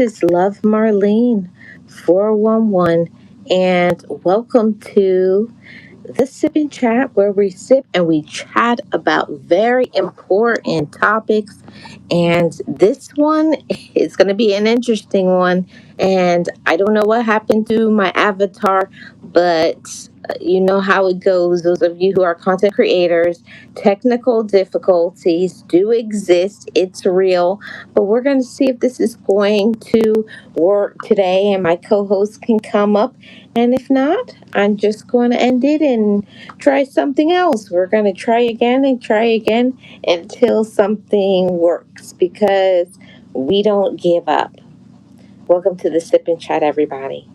is Love Marlene 411, and welcome to the Sip and Chat, where we sip and we chat about very important topics. And this one is going to be an interesting one. And I don't know what happened to my avatar, but you know how it goes. Those of you who are content creators, technical difficulties do exist. It's real. But we're going to see if this is going to work today, and my co host can come up. And if not, I'm just going to end it and try something else. We're going to try again and try again until something works because we don't give up. Welcome to the Sip and Chat, everybody.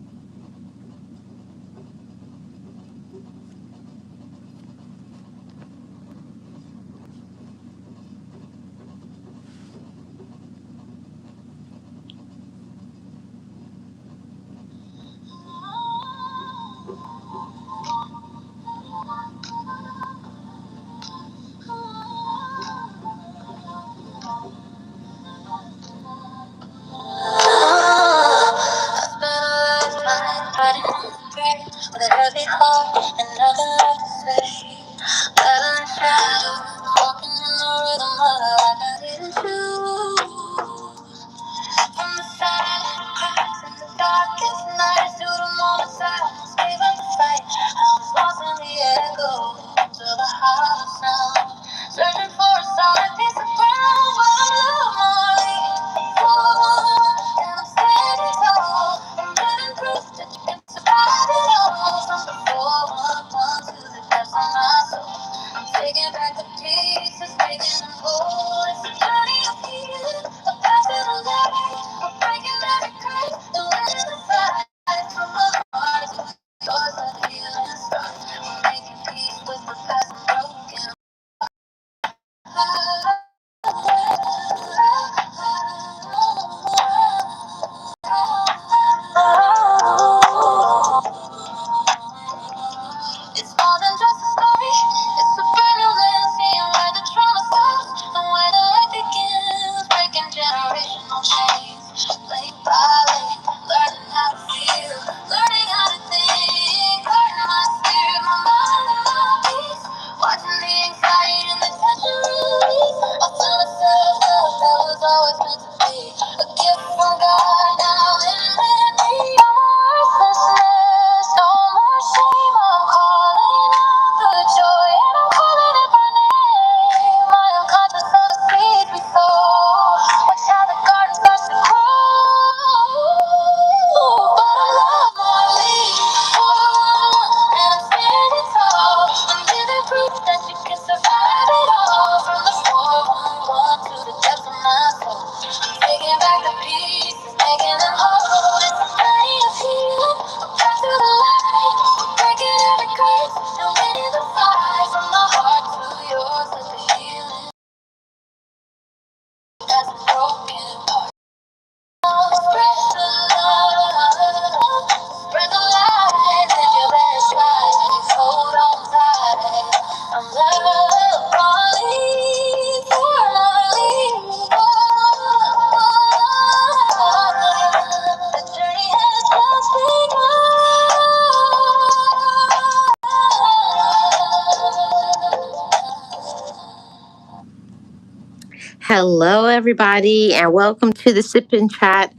With a heavy heart and nothing left to say. Battling shadows, walking in the rhythm of the life I didn't choose. From the silent cracks in the darkest nights to the moments I almost gave up the fight, I was lost in the echoes of a hollow sound, searching for a solid piece of ground. But I'm lonely, and I'm standing tall. I'm living proof that you can survive it all. From the 411 to the depths of my soul, I'm taking back the pieces, making them whole. It's a journey of healing, a path to the light. I'm breaking every curse and winning the fight. From the heart to yours, the healing starts. We're making peace with the past and broken. It's more than just a story. It's a brand new land, seeing where the trauma stops and where the light begins. Breaking generational chains, lane by lane, learning how to feel, learning how to think, guarding my spirit, my mind, and my peace. Watching the anxiety and the tension release. I found a set of love that was always meant to be. A gift from God, now living in me. No more worthlessness, no more shame. I'm calling out the joy and I'm calling it by name. I am conscious of the seeds we sow. Watch how the garden starts to grow. But I love my leaves, and I'm standing tall. I'm living proof that you can survive it all. From the 411 to the depths of my soul, I'm taking back the pieces, making them whole. It's a journey of healing, a path to the light. We're breaking every curse and winning the fight. From the heart to yours, let the healing that's a broken heart. Spread the love, spread the light, live your best life, hold on tight. I'm love, Marlene, for Marlene. The journey has just begun. Hello, everybody, and welcome to the Sip and Chat.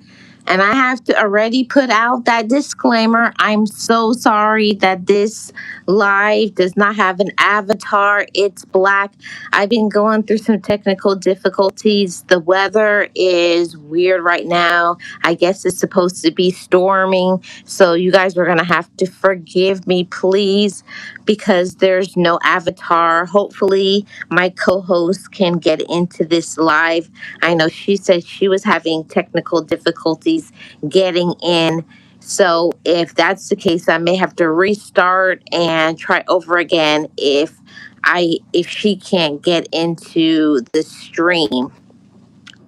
And I have to already put out that disclaimer. I'm so sorry that this live does not have an avatar. It's black. I've been going through some technical difficulties. The weather is weird right now. I guess it's supposed to be storming. So you guys are going to have to forgive me, please, because there's no avatar. Hopefully, my co host can get into this live. I know she said she was having technical difficulties getting in. So if that's the case, I may have to restart and try over again if she can't get into the stream.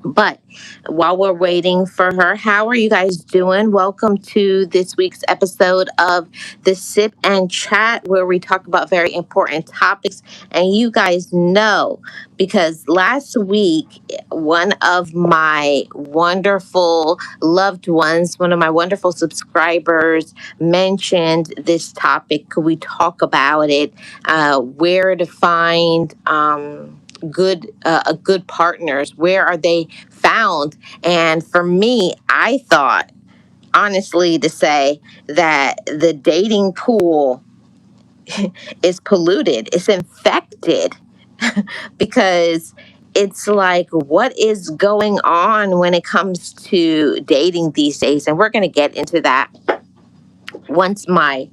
But while we're waiting for her, how are you guys doing? Welcome to this week's episode of the Sip and Chat, where we talk about very important topics. And you guys know, because last week, one of my wonderful loved ones, one of my wonderful subscribers, mentioned this topic. Could we talk about it? Where to find good partners? Where are they found? And for me, I thought honestly to say that the dating pool is polluted, it's infected because it's like what is going on when it comes to dating these days, and we're going to get into that once my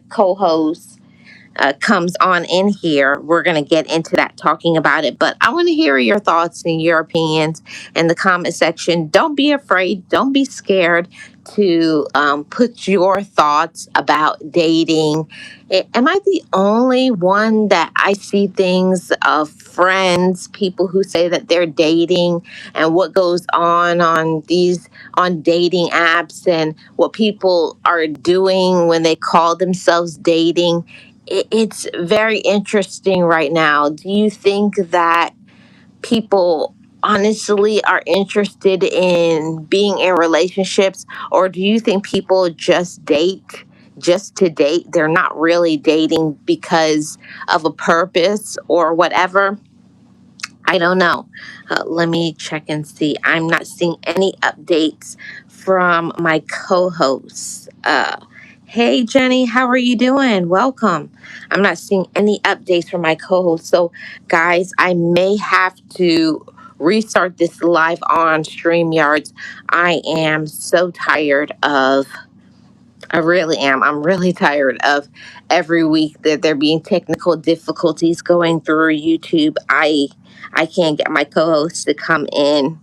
co-host comes on in here. We're going to get into that, talking about it. But I want to hear your thoughts and your opinions in the comment section. Don't be afraid. Don't be scared to put your thoughts about dating. Am I the only one that I see things of friends, people who say that they're dating, and what goes on dating apps, and what people are doing when they call themselves dating? It's very interesting right now. Do you think that people honestly are interested in being in relationships, or do you think people just date just to date? They're not really dating because of a purpose or whatever. I don't know. Let me check and see. I'm not seeing any updates from my co-hosts. Hey, Jenny, how are you doing? Welcome. I'm not seeing any updates from my co-host. So, guys, I may have to restart this live on StreamYards. I am so tired of I really am. I'm really tired of every week that there being technical difficulties going through YouTube. I can't get my co-host to come in,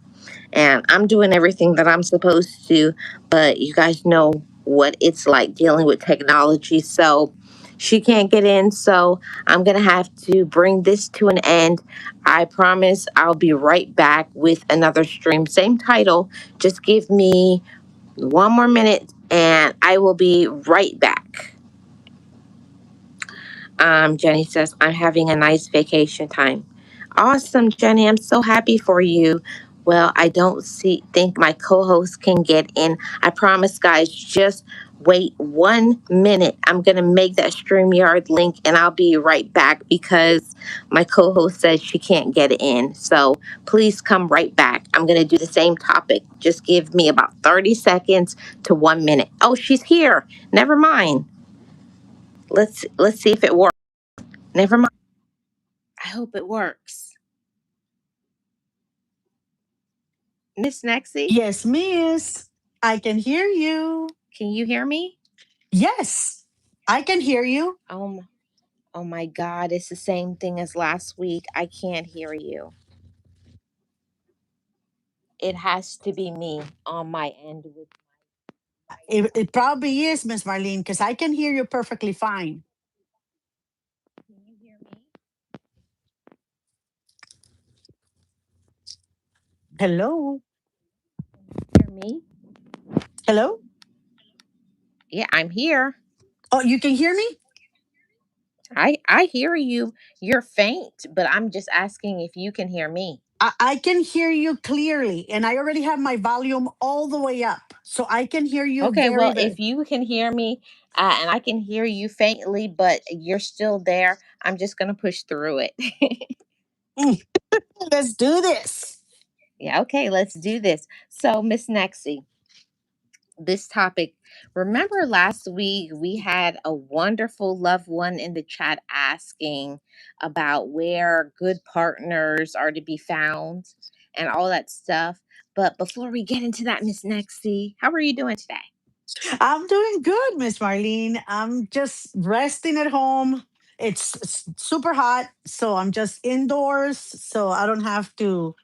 and I'm doing everything that I'm supposed to, but you guys know what it's like dealing with technology. So she can't get in, so I'm going to have to bring this to an end. I promise I'll be right back with another stream. Same title. Just give me one more minute and I will be right back. Jenny says, I'm having a nice vacation time. Awesome, Jenny. I'm so happy for you. Well, I don't think my co-host can get in. I promise, guys, just wait 1 minute. I'm gonna make that StreamYard link and I'll be right back because my co-host says she can't get in. So please come right back. I'm gonna do the same topic. Just give me about 30 seconds to 1 minute. Oh, she's here. Never mind. Let's see if it works. Never mind. I hope it works. Miss Nexie, Yes, miss. I can hear you. can you hear me? Yes, I can hear you. Oh, oh my God, it's the same thing as last week. I can't hear you. It has to be me on my end with It probably is, Miss Marlene, because I can hear you perfectly fine. can you hear me? Hello? Hear me? Hello? Yeah, I'm here. Oh, you can hear me? I hear you. You're faint, but I'm just asking if you can hear me. I can hear you clearly, and I already have my volume all the way up. So I can hear you Okay, very, well, if very. you can hear me and I can hear you faintly, but you're still there, I'm just going to push through it. Mm, let's do this. Yeah, okay, let's do this. So, Miss Nexie, this topic, remember last week we had a wonderful loved one in the chat asking about where good partners are to be found and all that stuff. But before we get into that, Miss Nexie, how are you doing today? I'm doing good, Miss Marlene. I'm just resting at home. It's super hot, so I'm just indoors, so I don't have to,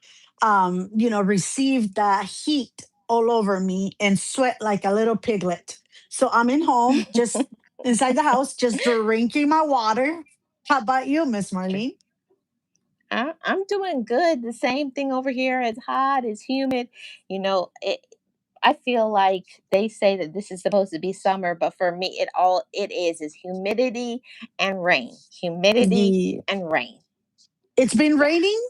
receive that heat all over me and sweat like a little piglet. So I'm in home, just inside the house, just drinking my water. How about you, Miss Marlene? I'm doing good. The same thing over here. It's hot, it's humid. I feel like they say that this is supposed to be summer, but for me, it is humidity and rain. Humidity The and rain. It's been Yeah. raining?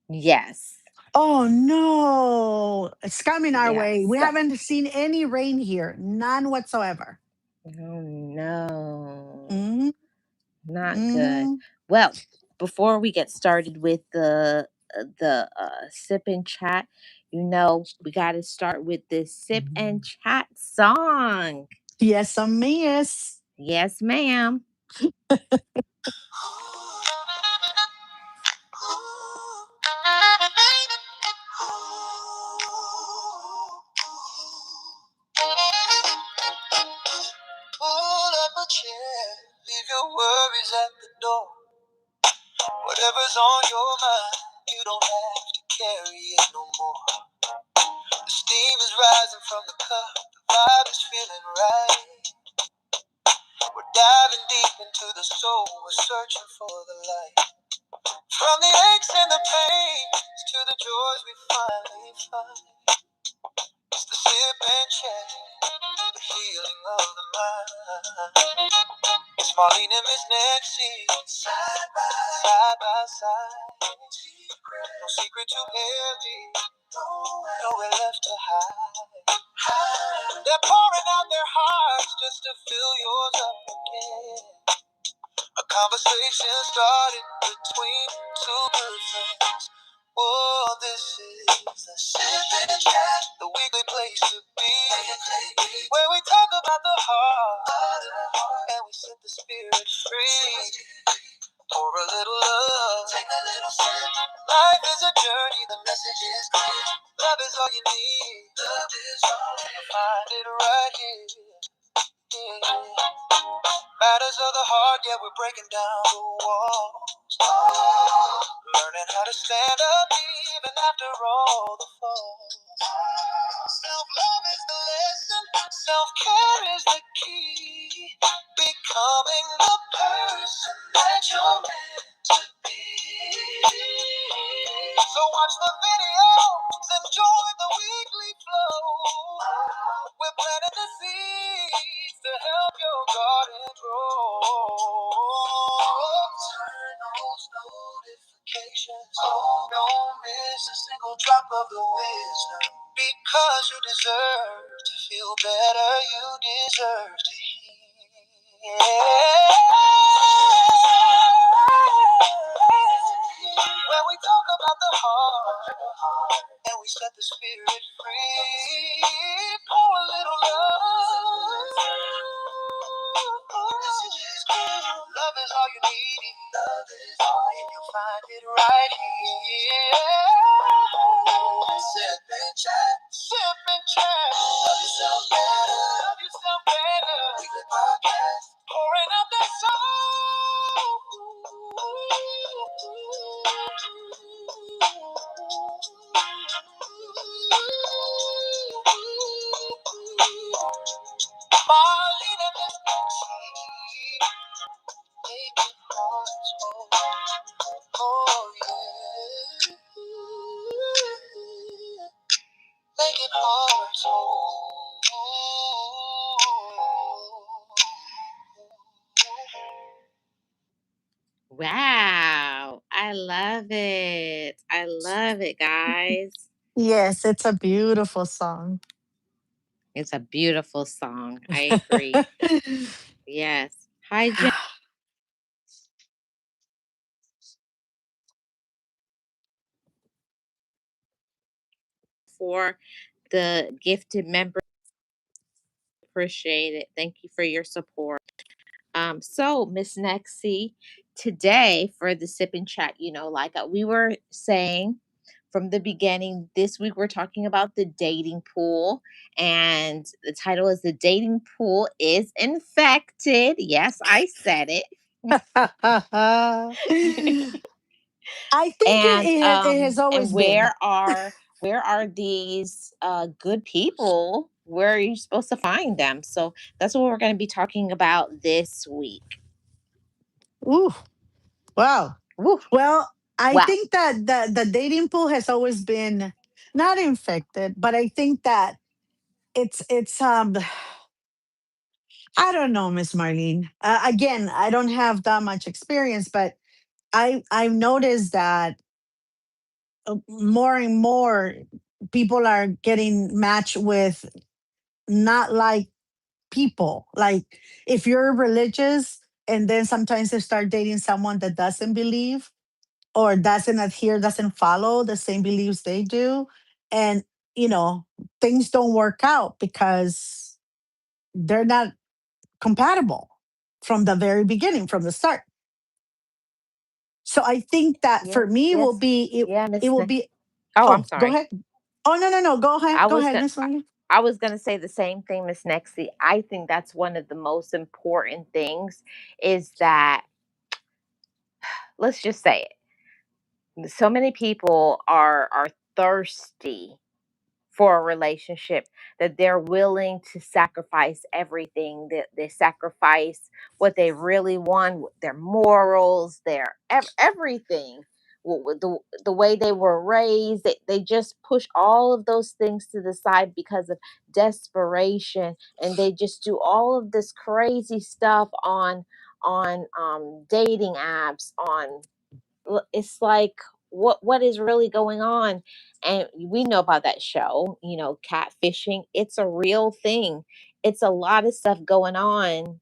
Yes. Oh no. It's coming our way. Yes. We haven't seen any rain here. None whatsoever. Oh no. Mm, Not good. mm. Well, before we get started with the sip and chat, we got to start with this sip and chat song. Yes, miss. Yes, ma'am. Pull up a chair, leave your worries at the door. Whatever's on your mind, you don't have to carry it no more. The steam is rising from the cup, the vibe is feeling right. We're diving deep into the soul, we're searching for the light. From the aches and the pains to the joys we finally find. It's the sip and chat, the healing of the mind. It's Marlene and Miss Nancy, side by side. No secret too heavy, nowhere left to hide. They're pouring out their hearts just to fill yours up again. A conversation started between two good friends. Oh, this is the Sip and Chat, the weekly place to be, where we talk about the heart and we set the spirit free. Pour a little love, take a little sip. Life is a journey, the message is clear. Love is all you need. Love is all you need. Find it right here. Yeah. Matters of the heart, yeah, we're breaking down the walls. Learning how to stand up even after all the falls. Self-love is the lesson, self-care is the key. Becoming the person that you're meant to be. So watch the videos, enjoy the weekly flow. We're planting the seeds to help your garden grow. Turn those notifications on, don't miss a single drop of the wisdom. Because you deserve to feel better, you deserve to heal. When we talk about the heart and we set the spirit free, pour a little love. Love is all you need. Love is all and you'll find it right here. Sip and chat. Sip and chat. Love yourself better. Love yourself better. Weekly podcast. Pouring out that soul. Marlene and Miss Nancy. Making hearts whole. Oh yeah. Making hearts whole. Wow. I love it. I love it, guys. Yes, it's a beautiful song. It's a beautiful song. I agree. Yes. Hi, Jen, for the gifted member. Appreciate it. Thank you for your support. So Miss Nexie, today for the sip and chat, like we were saying from the beginning, this week we're talking about the dating pool, and the title is "The Dating Pool is Infected." Yes, I said it. I think it has And always been. where are these good people? Where are you supposed to find them? So that's what we're going to be talking about this week. Ooh, wow. Woo. Well, I Wow. think that the dating pool has always been not infected, but I think that it's I don't know, Miss Marlene. Again, I don't have that much experience, but I've noticed that more and more people are getting matched with not like people. Like if you're religious and then sometimes they start dating someone that doesn't believe or doesn't adhere, doesn't follow the same beliefs they do. And, you know, things don't work out because they're not compatible from the very beginning, from the start. So I think that for Yes. me will Yes. be Yeah, it Miss. will be Oh, I'm oh, go sorry. ahead. Oh no, no, no. I Go was ahead, gonna. Miss Marlene. I was gonna say the same thing, Miss Nexie. I think that's one of the most important things. Is that, let's just say it. So many people are thirsty for a relationship that they're willing to sacrifice everything, that they sacrifice what they really want, their morals, their everything, the way they were raised. They just push all of those things to the side because of desperation, and they just do all of this crazy stuff on dating apps, on, it's like, what is really going on? And we know about that show, catfishing. It's a real thing. It's a lot of stuff going on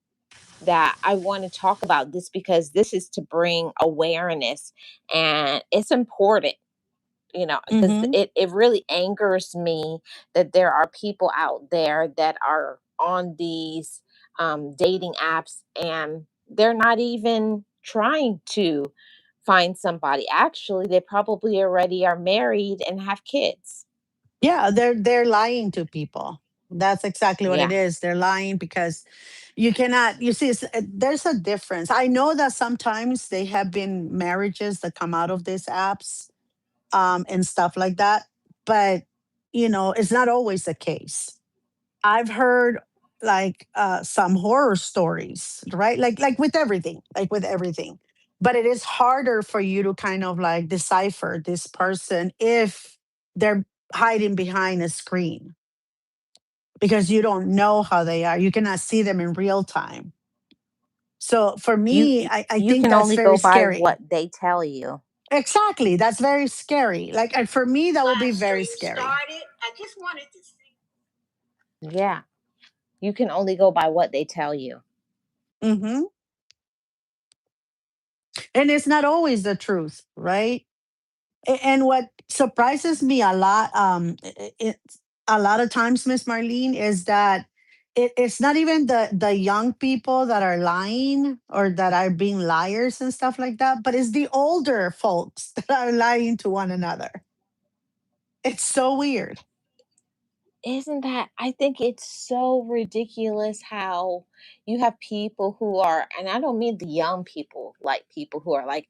that I want to talk about this, because this is to bring awareness, and it's important, because Mm-hmm. it really angers me that there are people out there that are on these dating apps, and they're not even trying to find somebody. Actually, they probably already are married and have kids. Yeah, they're lying to people. That's exactly what it Yeah. is. They're lying because you cannot. You see, there's a difference. I know that sometimes they have been marriages that come out of these apps, and stuff like that, but it's not always the case. I've heard like some horror stories, right? Like with everything, like with everything. But it is harder for you to kind of like decipher this person if they're hiding behind a screen because you don't know how they are. You cannot see them in real time. So for you me, I you think can that's only very go by scary. what they tell you. Exactly. That's very scary. Like, and for me, that would be Live very stream scary. started. I just wanted to see. Yeah, you can only go by what they tell you. Hmm. And it's not always the truth, right? And what surprises me a lot, a lot of times, Miss Marlene, is that it's not even the young people that are lying or that are being liars and stuff like that, but it's the older folks that are lying to one another. It's so weird. Isn't that, I think it's so ridiculous how you have people who are, and I don't mean the young people, like people who are like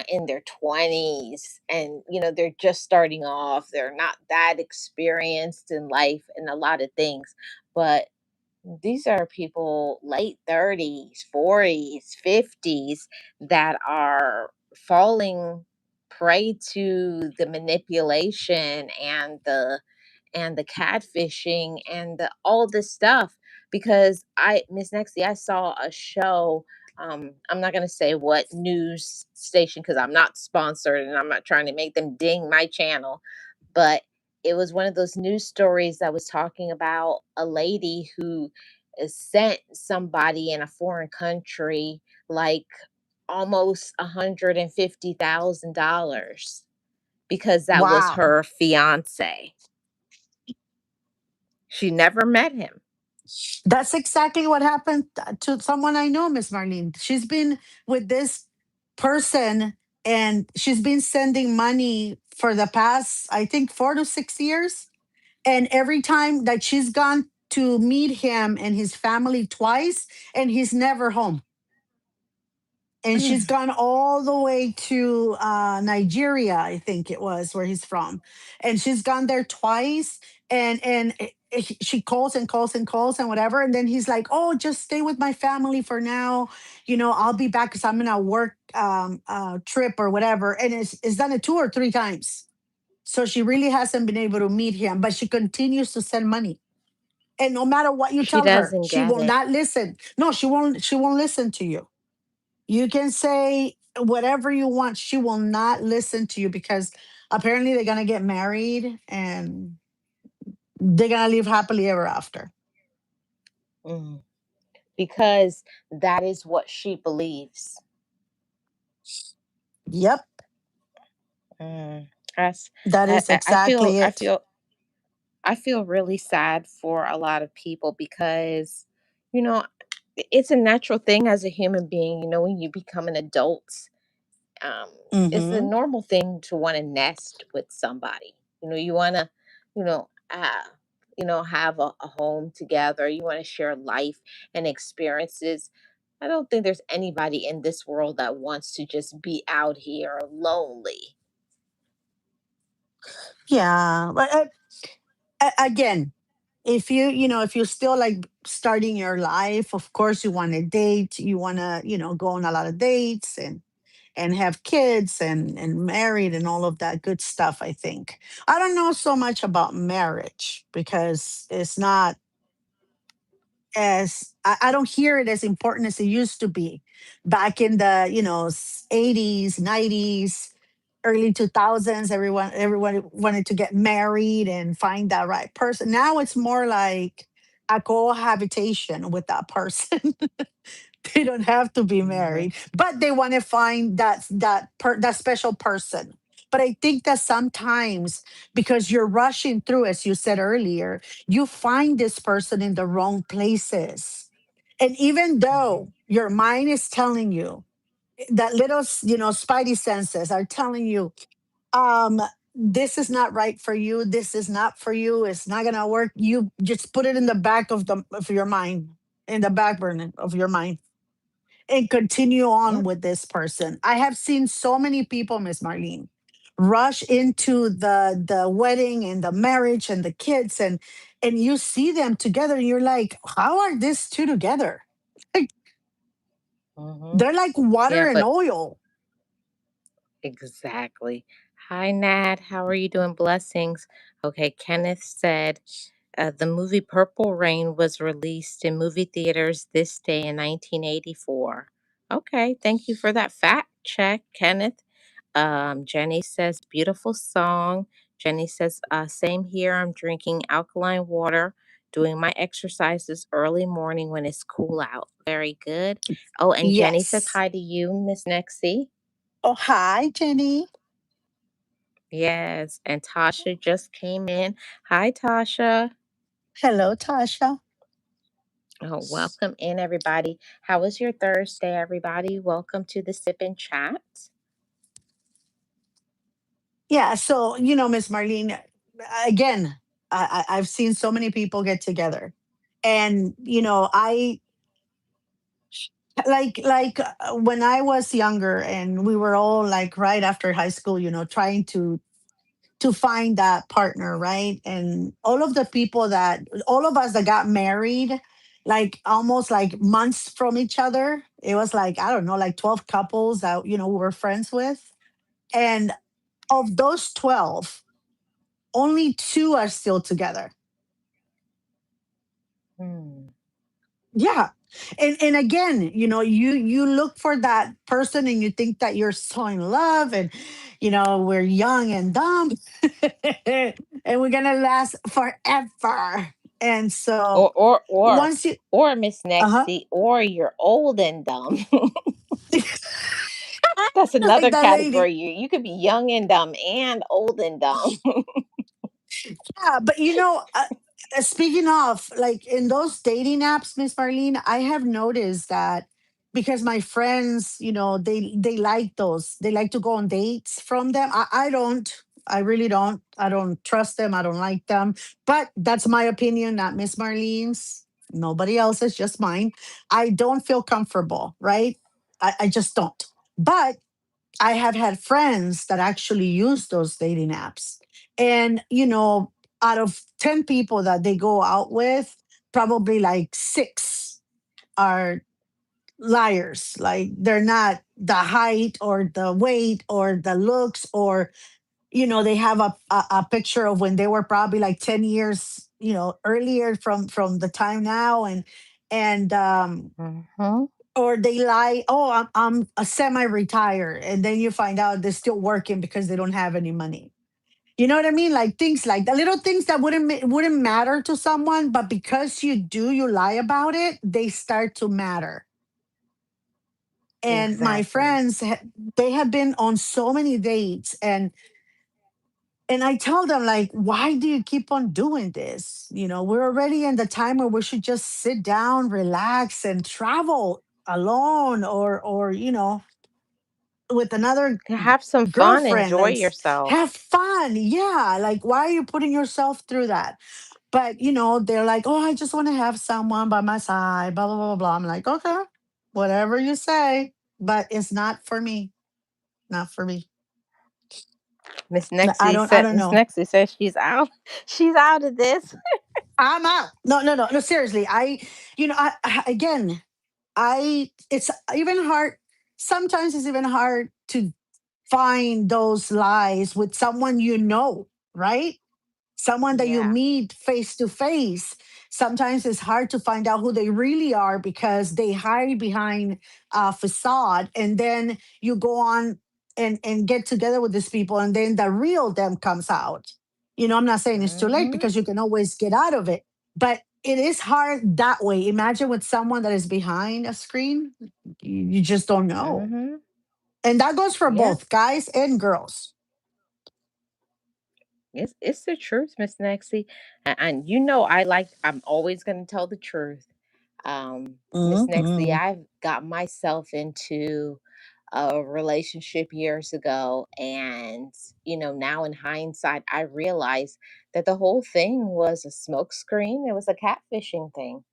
in their 20s, and they're just starting off, they're not that experienced in life and a lot of things, but these are people late 30s, 40s, 50s that are falling prey to the manipulation and the catfishing and all this stuff. Because Miss Nexie, I saw a show. I'm not going to say what news station because I'm not sponsored and I'm not trying to make them ding my channel, but it was one of those news stories that was talking about a lady who sent somebody in a foreign country like almost $150,000 because that was Wow. her fiance. She never met him. That's exactly what happened to someone I know, Miss Marlene. She's been with this person and she's been sending money for the past, I think, 4 to 6 years. And every time that she's gone to meet him and his family twice, and he's never home. and she's gone all the way to Nigeria, I think it was where he's from, and she's gone there twice. She calls and calls and calls and whatever, and then he's like, "Oh, just stay with my family for now. I'll be back because I'm in a work trip or whatever." And it's done it 2 or 3 times, so she really hasn't been able to meet him, but she continues to send money. And no matter what you She tell her, doesn't she get will it. not listen. No, she won't listen to you. You can say whatever you want. She will not listen to you because apparently they're going to get married and they're going to live happily ever after. Mm. Because that is what she believes. Yep, Mm. That's, that is I feel, exactly it. I feel really sad for a lot of people because, you know, it's a natural thing as a human being, when you become an adult. um, it's a Hmm. normal thing to want to nest with somebody. You want to, you know, uh, have a home together. You want to share life and experiences. I don't think there's anybody in this world that wants to just be out here lonely. Yeah. But again, if you're still like starting your life, of course you want to date, you want to, go on a lot of dates and have kids and married and all of that good stuff. I think I don't know so much about marriage because it's not as I don't hear it as important as it used to be back in the 80s, 90s, early 2000s. Everyone wanted to get married and find that right person. Now it's more like a cohabitation with that person. They don't have to be Hmm. married, but they want to find that special person. But I think that sometimes, because you're rushing through, as you said earlier, you find this person in the wrong places. And even though your mind is telling you that little, spidey senses are telling you, um, this is not right for you. This is not for you. It's not gonna work. You just put it in the back of your mind, in the back burner of your mind, and continue on Yep. with this person. I have seen so many people, Miss Marlene, rush into the wedding and the marriage and the kids, and you see them together and you're like, how are these two together? Like, Hmm. they're like Yeah, water and but oil. exactly. Hi, Nat. How are you doing? Blessings. Okay, Kenneth said the movie Purple Rain was released in movie theaters this day in 1984. Okay, thank you for that fact check, Kenneth. Jenny says, beautiful song. Jenny says, same here. I'm drinking alkaline water, doing my exercises early morning when it's cool out. Very good. Oh, and Jenny says Yes. hi to you, Miss Nexie. Oh, hi, Jenny. Yes, and Tasha just came in. Hi, Tasha. Hello, Tasha. Oh, welcome in, everybody. How was your Thursday, everybody? Welcome to the Sip and Chat. Yeah, so Miss Marlene, again, I've seen so many people get together, and I when I was younger and we were all like right after high school, trying to find that partner, right? And all of us that got married, like almost like months from each other. It was like, I don't know, like 12 couples that we were friends with. And of those 12, only two are still together. Hmm. Yeah. And again, you look for that person and you think that you're so in love, and we're young and dumb and we're gonna last forever. And so Or, or, or, once you or Miss uh-huh. Nexie, or you're old and dumb. That's Like another that lady. category. You could be young and dumb and old and dumb. Yeah, but speaking of like in those dating apps, Miss Marlene, I have noticed that because my friends, they like those. They like to go on dates from them. I don't. I really don't. I don't trust them. I don't like them. But that's my opinion, not Miss Marlene's. Nobody else's, just mine. I don't feel comfortable, right? I just don't. But I have had friends that actually use those dating apps. And, out of 10 people that they go out with, probably like six are liars. Like they're not the height or the weight or the looks, or, they have a picture of when they were probably like 10 years, earlier from the time now. And Mm-hmm. or they lie, oh, I'm a semi-retired, and then you find out they're still working because they don't have any money. You know what I mean? Like things like the little things that wouldn't matter to someone, but because you lie about it, they start to matter. And my Exactly. friends, they have been on so many dates, and I tell them, like, why do you keep on doing this? We're already in the time where we should just sit down, relax, and travel alone, or with another To have some fun, girlfriend enjoy and yourself. have fun. Yeah, like, why are you putting yourself through that? But they're like, oh, I just want to have someone by my side, blah blah blah blah blah. I'm like, okay, whatever you say, but it's not for me. Not for me. I don't Miss know. Nexie says she's out. She's out of this. I'm out. No, no, no, no. Seriously, again, it's even hard. Sometimes it's even hard to find those lies with someone, right? Someone that you Yeah. meet face to face. Sometimes it's hard to find out who they really are because they hide behind a facade, and then you go on and get together with these people, and then the real them comes out. I'm not saying it's too late, Mm-hmm. because you can always get out of it, but it is hard that way. Imagine with someone that is behind a screen, you just don't know. Mm-hmm. And that goes for Yeah. both guys and girls. It's the truth, Miss Nexie. And you know I'm always gonna tell the truth. Miss Nexie, Hmm. I've got myself into a relationship years ago, and now in hindsight I realize that the whole thing was a smoke screen. It was a catfishing thing.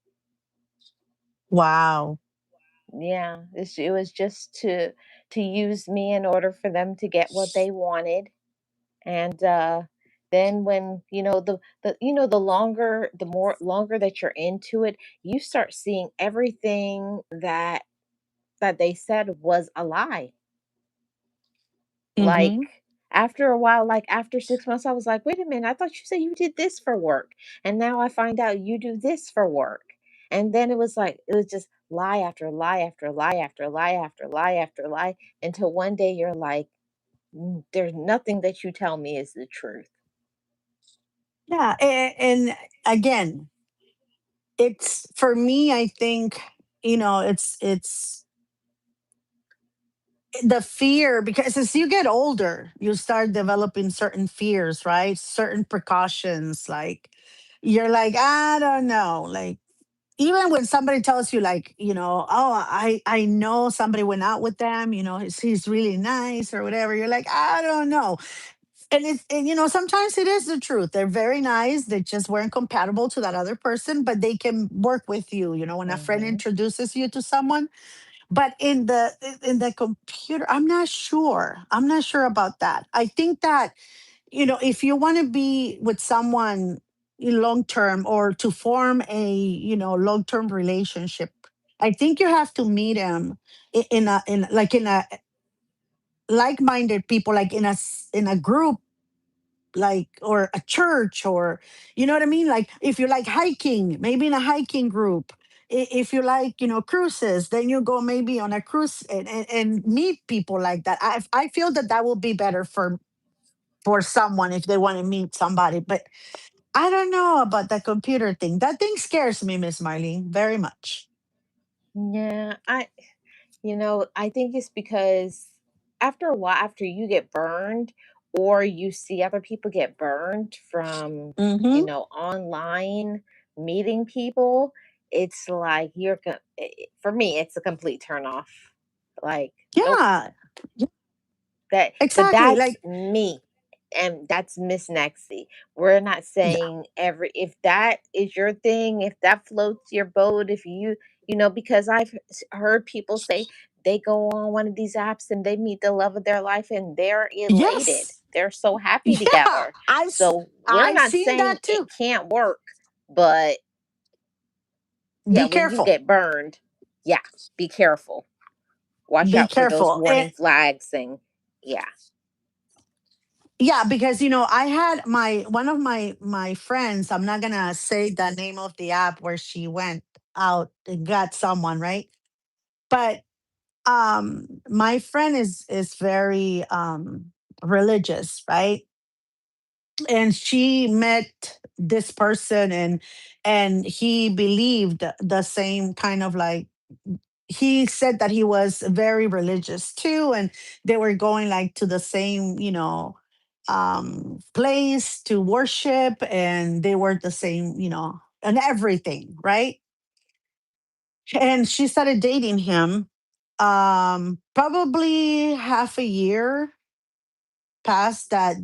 Wow. Yeah, it was just to use me in order for them to get what they wanted. And then when the longer the more longer that you're into it, you start seeing everything that they said was a lie. Like, Hmm. after a while, like after 6 months, I was like, wait a minute, I thought you said you did this for work, and now I find out you do this for work. And then it was just lie after lie after lie after lie after lie after lie, until one day you're like, there's nothing that you tell me is the truth." Yeah, and again, it's for me. I think it's the fear, because as you get older, you start developing certain fears, right? Certain precautions, like you're like, I don't know, like even when somebody tells you, like, oh, I know somebody went out with them, he's really nice or whatever. You're like, I don't know. And sometimes it is the truth. They're very nice. They just weren't compatible to that other person, but they can work with you. When a friend Hmm. introduces you to someone. But in the computer, I'm not sure. I'm not sure about that. I think that if you want to be with someone in long term, or to form a long term relationship, I think you have to meet them in a like minded people, like in a group, like, or a church, or you know what I mean, like if you like hiking, maybe in a hiking group. If you like cruises, then you go maybe on a cruise, and meet people like that. I feel that that will be better for someone if they want to meet somebody. But I don't know about the computer thing. That thing scares me, Miss Marlene, very much. Yeah, I think it's because after a while, after you get burned, or you see other people get burned from, Mm-hmm. online meeting people, it's like for me, it's a complete turn off. Like, nope. Yeah. But Exactly. that's Like, me, and that's Miss Nexie. We're not yeah. saying if that is your thing, if that floats your boat, if because I've heard people say they go on one of these apps and they meet the love of their life and they're elated. Yes. They're so happy Yeah. together. So we're I've not seen saying that it too. can't work, but yeah, Be when you careful. get burned, yeah, be careful. Watch Be out for those careful. warning flags and yeah. Yeah, because I had my one of my friends, I'm not gonna say the name of the app where she went out and got someone, right? But my friend is very religious, right? And she met this person, and he believed the same kind of like, he said that he was very religious too, and they were going like to the same place to worship, and they were the same, and everything, right? And she started dating him. Probably half a year past that,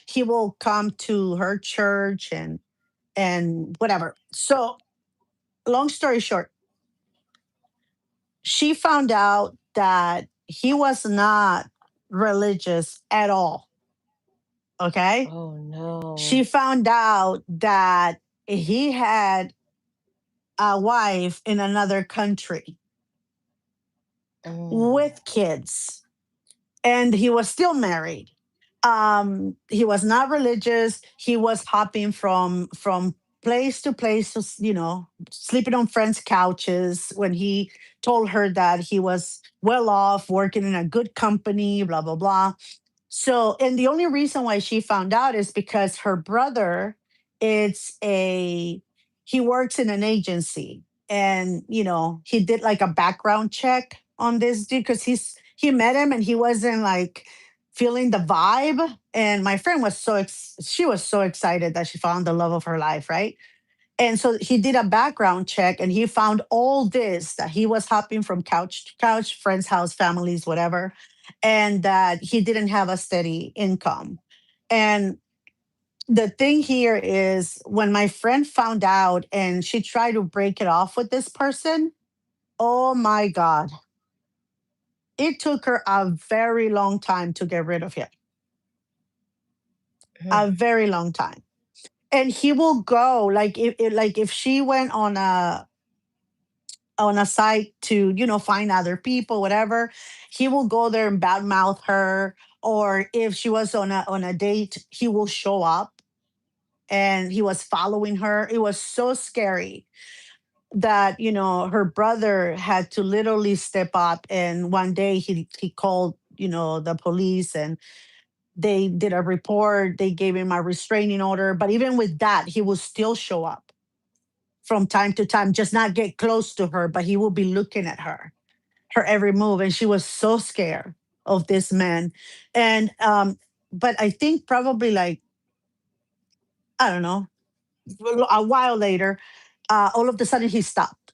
he will come to her church and whatever. So long story short, she found out that he was not religious at all. Okay. Oh She no. found out that he had a wife in another country Mm. with kids, and he was still married. He was not religious. He was hopping from place to place, sleeping on friends' couches when he told her that he was well off, working in a good company, blah blah blah. So, and the only reason why she found out is because her brother, it's a he works in an agency, and he did like a background check on this dude because he met him and he wasn't like feeling the vibe. And my friend was she was so excited that she found the love of her life, right? And so he did a background check and he found all this, that he was hopping from couch to couch, friend's house, families, whatever, and that he didn't have a steady income. And the thing here is when my friend found out and she tried to break it off with this person, oh my God, it took her a very long time to get rid of him. Mm. A very long time. And he will go like if she went on a site to find other people, whatever, he will go there and badmouth her. Or if she was on a date, he will show up, and he was following her. It was so scary that her brother had to literally step up, and one day he called the police, and they did a report. They gave him a restraining order, but even with that, he will still show up from time to time, just not get close to her, but he will be looking at her every move. And she was so scared of this man. And but I think probably like, I don't know, a while later, all of a sudden he stopped.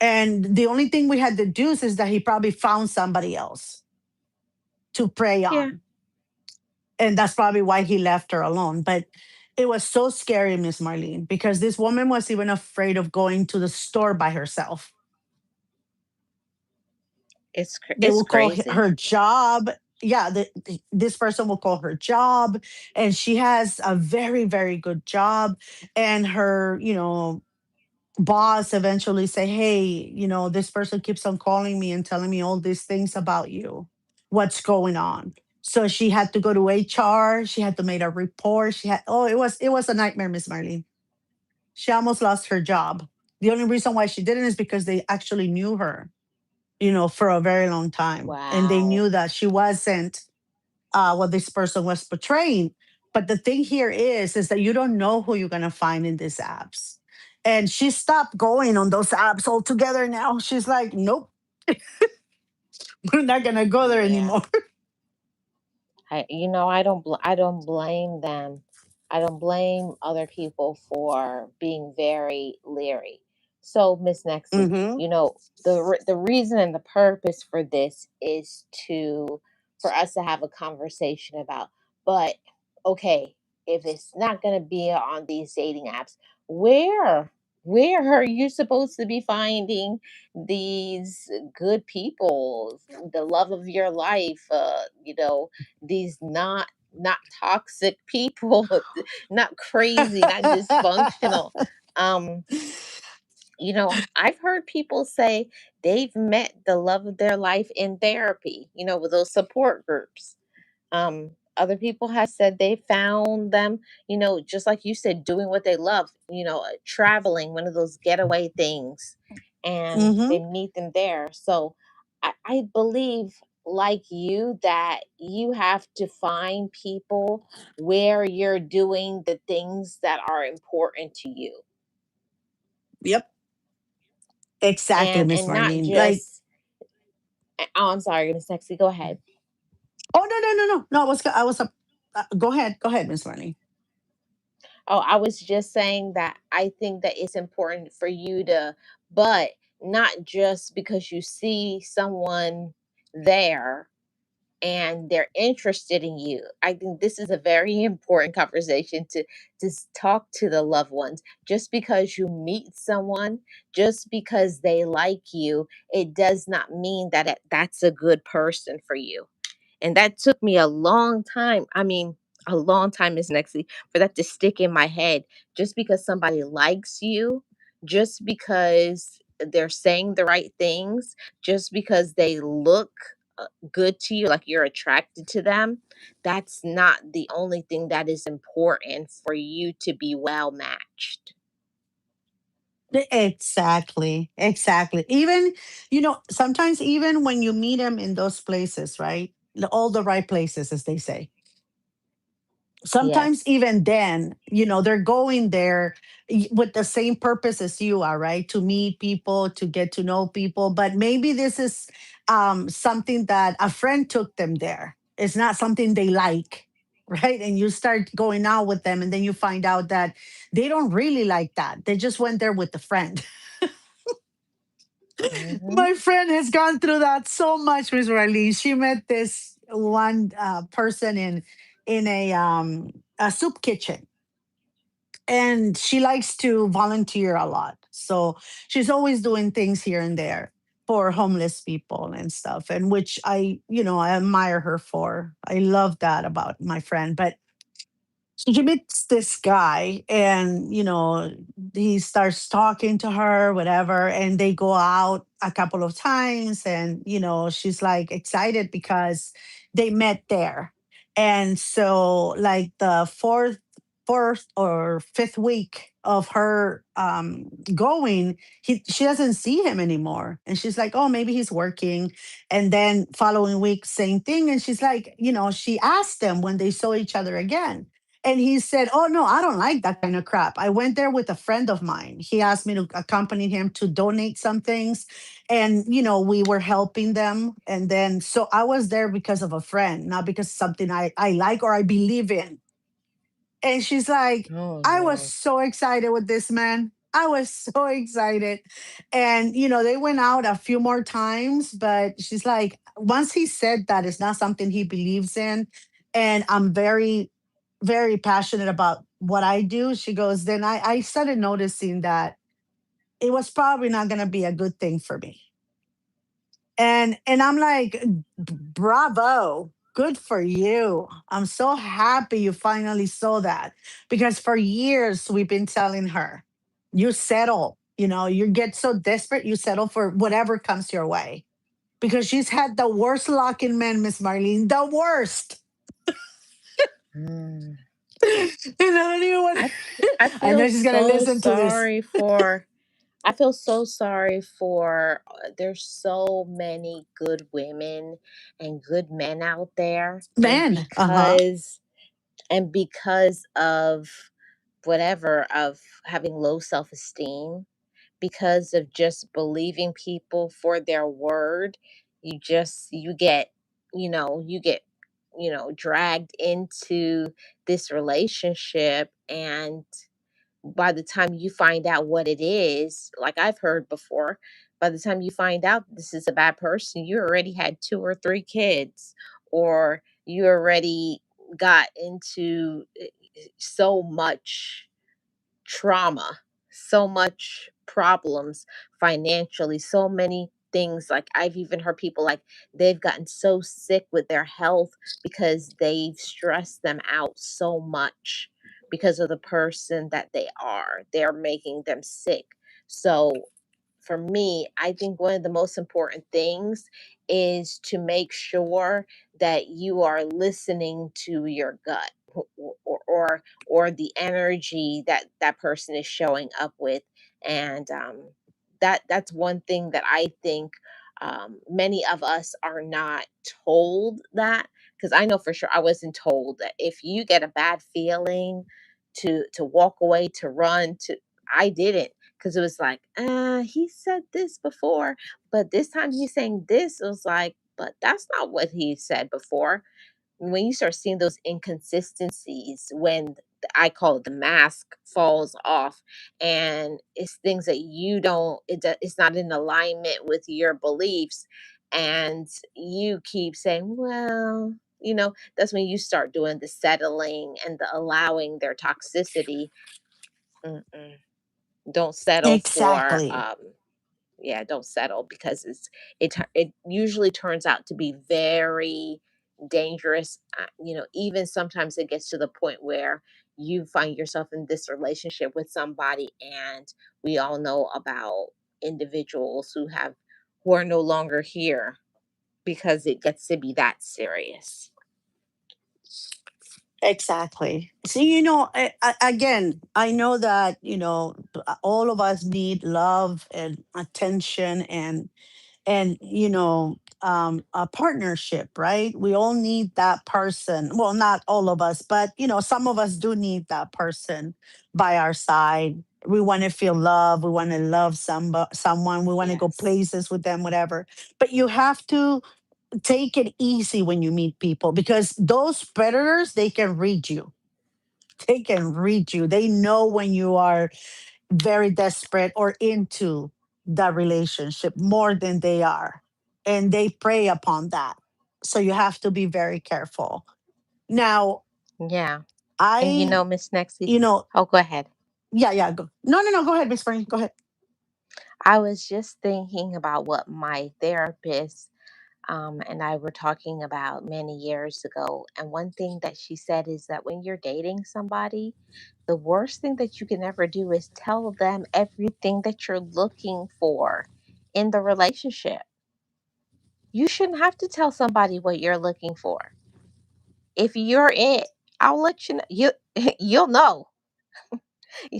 And the only thing we had deduced is that he probably found somebody else to prey Yeah. on. And that's probably why he left her alone. But it was so scary, Miss Marlene, because this woman was even afraid of going to the store by herself. They It's will call crazy. her job. Yeah, this person will call her job, and she has a very, very good job. And her, boss eventually say, "Hey, this person keeps on calling me and telling me all these things about you. What's going on?" So she had to go to HR. She had to make a report. It was a nightmare, Miss Marlene. She almost lost her job. The only reason why she didn't is because they actually knew her, for a very long time. And they Wow. knew that she wasn't what this person was portraying. But the thing here is that you don't know who you're going to find in these apps. And she stopped going on those apps altogether now. She's like, nope, we're not going to go there Yeah. anymore. I don't blame them. I don't blame other people for being very leery. So, Miss Nexie, Hmm. the reason and the purpose for this is to for us to have a conversation about. But okay, if it's not going to be on these dating apps, where? Where are you supposed to be finding these good people, the love of your life, these not toxic people, not crazy, not dysfunctional. um I've heard people say they've met the love of their life in therapy, with those support groups. Other people have said they found them, just like you said, doing what they love, traveling, one of those getaway things, and they Hmm. meet them there. So I believe, like you, that you have to find people where you're doing the things that are important to you, Yep. Exactly, Miss and not Marlene. Like, just. Oh, I'm sorry, Miss Sexy. Go ahead. oh, no, no, no, no, no. I was go ahead, Miss Marlene. Oh, I was just saying that I think that it's important for you to, but not just because you see someone there and they're interested in you. I think this is a very important conversation to talk to the loved ones. Just because you meet someone, just because they like you, it does not mean that that's a good person for you. And that took me a long time. I mean, a long time, Miss Nexie, for that to stick in my head. Just because somebody likes you, just because they're saying the right things, just because they look good to you, like you're attracted to them, that's not the only thing that is important for you to be well matched. Exactly, exactly. Even, sometimes even when you meet them in those places, right? All the right places, as they say. Sometimes Yes. even then, they're going there with the same purpose as you are, right? To meet people, to get to know people. But maybe this is something that a friend took them there. It's not something they like, right? And you start going out with them, and then you find out that they don't really like that. They just went there with a friend. Hmm. My friend has gone through that so much, Miss Riley. She met this one person in a soup kitchen, and she likes to volunteer a lot. So she's always doing things here and there for homeless people and stuff, and which I admire her for. I love that about my friend. But so she meets this guy, and he starts talking to her, whatever, and they go out a couple of times, and she's like excited because they met there. And so, like, the fourth or fifth week of her going, she doesn't see him anymore, and she's like, oh, maybe he's working. And then following week, same thing, and she's like, she asked them when they saw each other again, and he said, oh, no, I don't like that kind of crap. I went there with a friend of mine. He asked me to accompany him to donate some things. And, we were helping them. And then, so I was there because of a friend, not because something I like or I believe in. And she's like, Oh I was no. so excited with this man. I was so excited. And, they went out a few more times, but she's like, once he said that it's not something he believes in, and I'm very, very passionate about what I do, she goes, then I started noticing that it was probably not going to be a good thing for me. And I'm like, bravo, good for you. I'm so happy you finally saw that, because for years we've been telling her, you settle, you get so desperate, you settle for whatever comes your way, because she's had the worst luck in men, Miss Marlene, the worst. Mm. Anyone, I I feel know she's gonna so listen to this. sorry for I feel so sorry for there's so many good women and good men out there, Man, uh-huh. and because of whatever, of having low self-esteem, because of just believing people for their word, you get, you get, dragged into this relationship, and by the time you find out what it is, like I've heard before, by the time you find out this is a bad person, you already had two or three kids, or you already got into so much trauma. so much problems financially, so many things. Like I've even heard people like they've gotten so sick with their health because they've stressed them out so much because of the person that they are. They're making them sick. So for me, I think one of the most important things is to make sure that you are listening to your gut, or the energy that that person is showing up with. And that's one thing that I think many of us are not told. That, because I know for sure I wasn't told that if you get a bad feeling to walk away, to run, to I didn't, because it was like, he said this before, but this time he's saying this. It was like, but that's not what he said before. When you start seeing those inconsistencies, when I call it the mask falls off, and it's things that you don't, it's not in alignment with your beliefs, and you keep saying, well, that's when you start doing the settling and the allowing their toxicity. Mm-mm. Don't settle for Exactly. yeah, don't settle, because it usually turns out to be very dangerous. Even sometimes it gets to the point where you find yourself in this relationship with somebody, and we all know about individuals who are no longer here because it gets to be that serious. Exactly. See, again, I know that, all of us need love and attention and a partnership, right? We all need that person. Well, not all of us, but some of us do need that person by our side. We want to feel love. We want to love someone. We want to go Yes. places with them, whatever. But you have to take it easy when you meet people, because those predators, they can read you. They can read you. They know when you are very desperate or into the relationship more than they are, and they prey upon that. So you have to be very careful. Now, Yeah. And I Miss Nexie, you know oh, go ahead. yeah, yeah, go. No, no, no, go ahead, Miss Frank, go ahead. I was just thinking about what my therapist and I were talking about many years ago. And one thing that she said is that when you're dating somebody, the worst thing that you can ever do is tell them everything that you're looking for in the relationship. You shouldn't have to tell somebody what you're looking for. If you're it, I'll let you know. You'll know.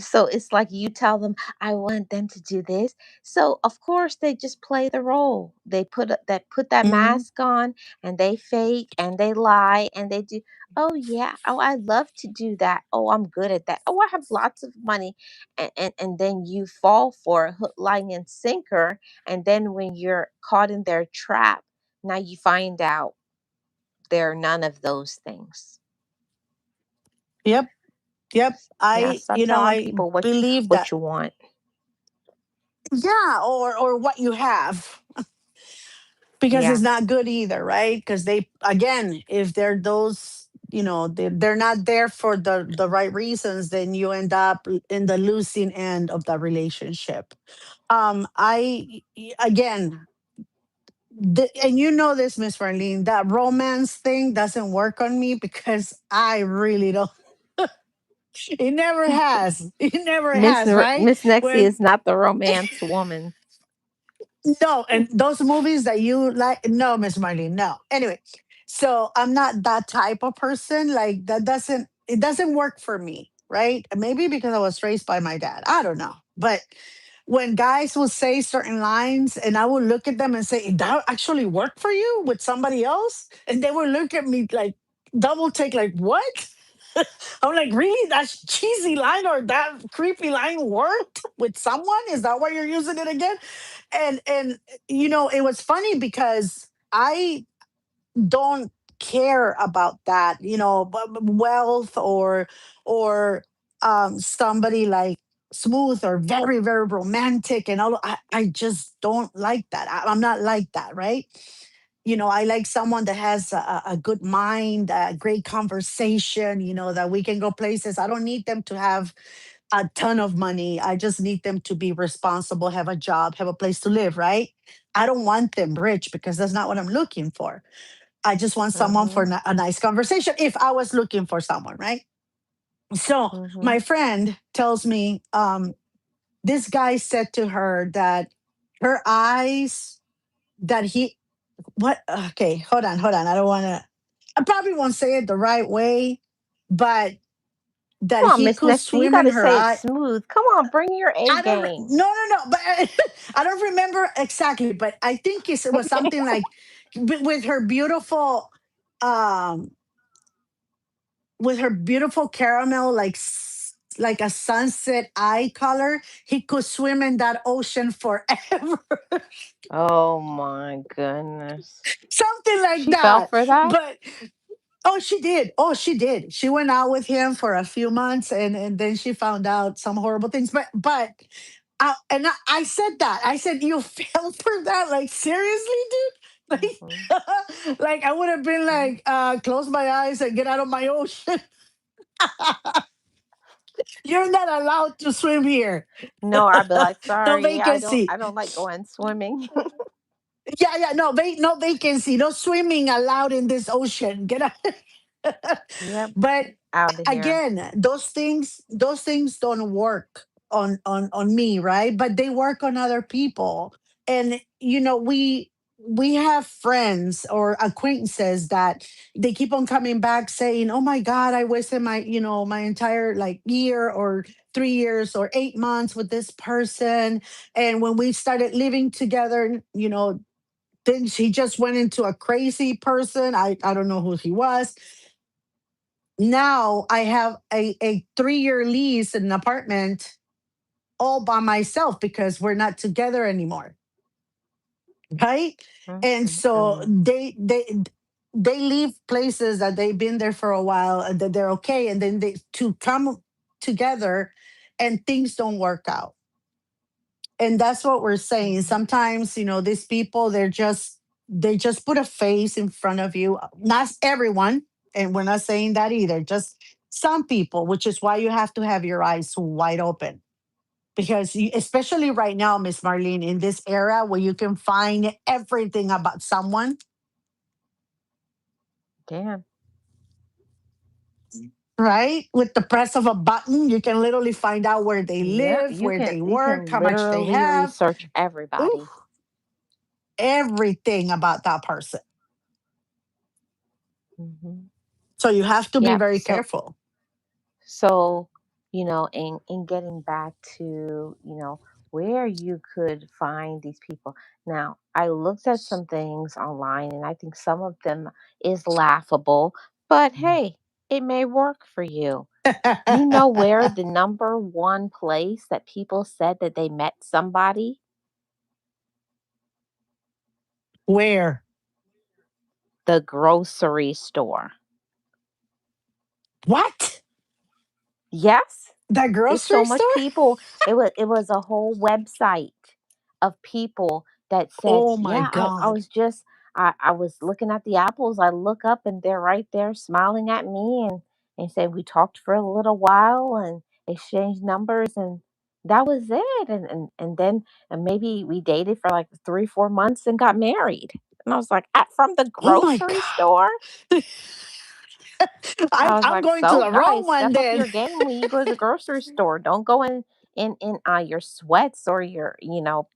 So it's like you tell them, I want them to do this. So of course they just play the role. They put that Hmm. mask on, and they fake and they lie and they do, oh yeah, oh I love to do that. Oh, I'm good at that. Oh, I have lots of money. And then you fall for a hook, line, and sinker. And then when you're caught in their trap, now you find out they're none of those things. Yep, yep. Yeah, stop telling I people believe that. what you want. Yeah, or what you have, because Yeah. it's not good either, right? Because they, again, if they're those, they're not there for the right reasons, then you end up in the losing end of the relationship. Again, and you know this, Miss Marlene, that romance thing doesn't work on me, because I really don't. It never has. It never has, right? Miss Nexie When is not the romance woman. No, and those movies that you like, no, Miss Marlene, no. Anyway, so I'm not that type of person. Like, it doesn't work for me, right? Maybe because I was raised by my dad. I don't know. But when guys will say certain lines, and I will look at them and say, that actually worked for you with somebody else? And they will look at me like double take, like, what? I'm like, really? That cheesy line or that creepy line worked with someone? Is that why you're using it again? And it was funny because I don't care about that, wealth or somebody like smooth or very, very romantic and all. I just don't like that. I'm not like that, right? I like someone that has a good mind, a great conversation, that we can go places. I don't need them to have a ton of money. I just need them to be responsible, have a job, have a place to live, right? I don't want them rich because that's not what I'm looking for. I just want someone for Mhm. a nice conversation if I was looking for someone, right? So my Mhm. friend tells me this guy said to her that her eyes, that he, what? Okay, hold on. I don't want to, I probably won't say it the right way, but that Come on, he Miss could Nesty, you swim got in to her say it eye. smooth. Come on, bring your A I don't, game. no, no, no, but I don't remember exactly, but I think it was something like with her beautiful, um, with her beautiful caramel, like like a sunset eye color, he could swim in that ocean forever. Oh my goodness. Something like She fell that. for that? But oh, she did. Oh, she did. She went out with him for a few months, and then she found out some horrible things. I said that. I said, you fell for that? Like, seriously, dude? Mhm. Like I would have been Mhm. like, close my eyes and get out of my ocean. You're not allowed to swim here. No, I'd be like, No sorry, vacancy. I don't like going swimming. Yeah, yeah, no, no vacancy. No swimming allowed in this ocean. Get out. Yep, But out of here. again, those things don't work on me, right? But they work on other people. And we have friends or acquaintances that they keep on coming back saying, oh my god, I wasted my entire like year or 3 years or 8 months with this person. And when we started living together, then he just went into a crazy person. I don't know who he was. Now I have a 3 year lease in an apartment all by myself because we're not together anymore, right? And so Mm-mm-mm. they leave places that they've been there for a while and that they're okay, and then they to come together and things don't work out. And that's what we're saying. Mhm. Sometimes, these people, they just put a face in front of you. Not everyone, and we're not saying that either. Just some people, which is why you have to have your eyes wide open. Because especially right now, Miss Marlene, in this era where you can find everything about someone, Damn. right? With the press of a button, you can literally find out where they Yep, live, where they you work, can how much they literally have. research Ooh, everybody. everything about that person. Hmm. So you have to be Yep. very careful. So, in getting back to, where you could find these people. Now, I looked at some things online and I think some of them is laughable, but hey, it may work for you. You know where the number one place that people said that they met somebody? Where? The grocery store. What? Yes. The It's so grocery much store? people. It was a whole website of people that said, Oh my "Yeah, I God. was just I was looking at the apples. I look up and they're right there smiling at me and said we talked for a little while and exchanged numbers and that was it. And then and maybe we dated for like 3 4 months and got married." And I was like, from the Oh my grocery store?" God. I'm, I was I'm like, going to so the wrong guys, one step up then. your game when you go to the grocery store. Don't go in your sweats or your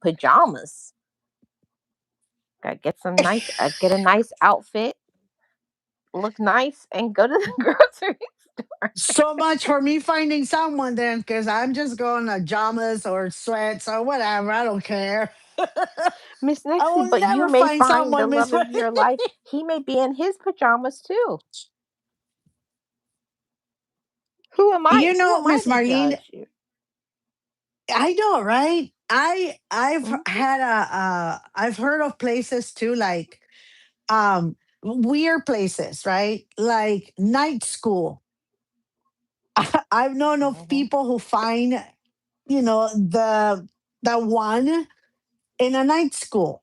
pajamas. Got get some nice get a nice outfit, look nice, and go to the grocery store. So much for me finding someone then, because I'm just going to pajamas or sweats or whatever. I don't care. Miss I Nixie, will but you never may find find the someone, Miss love of Money. your life. He may be in his pajamas too. Who am I Miss to Marlene, judge you? I know, right? I've Hmm. had I've heard of places too, like weird places, right? Like night school. I've known of Hmm. people who find, the one in a night school.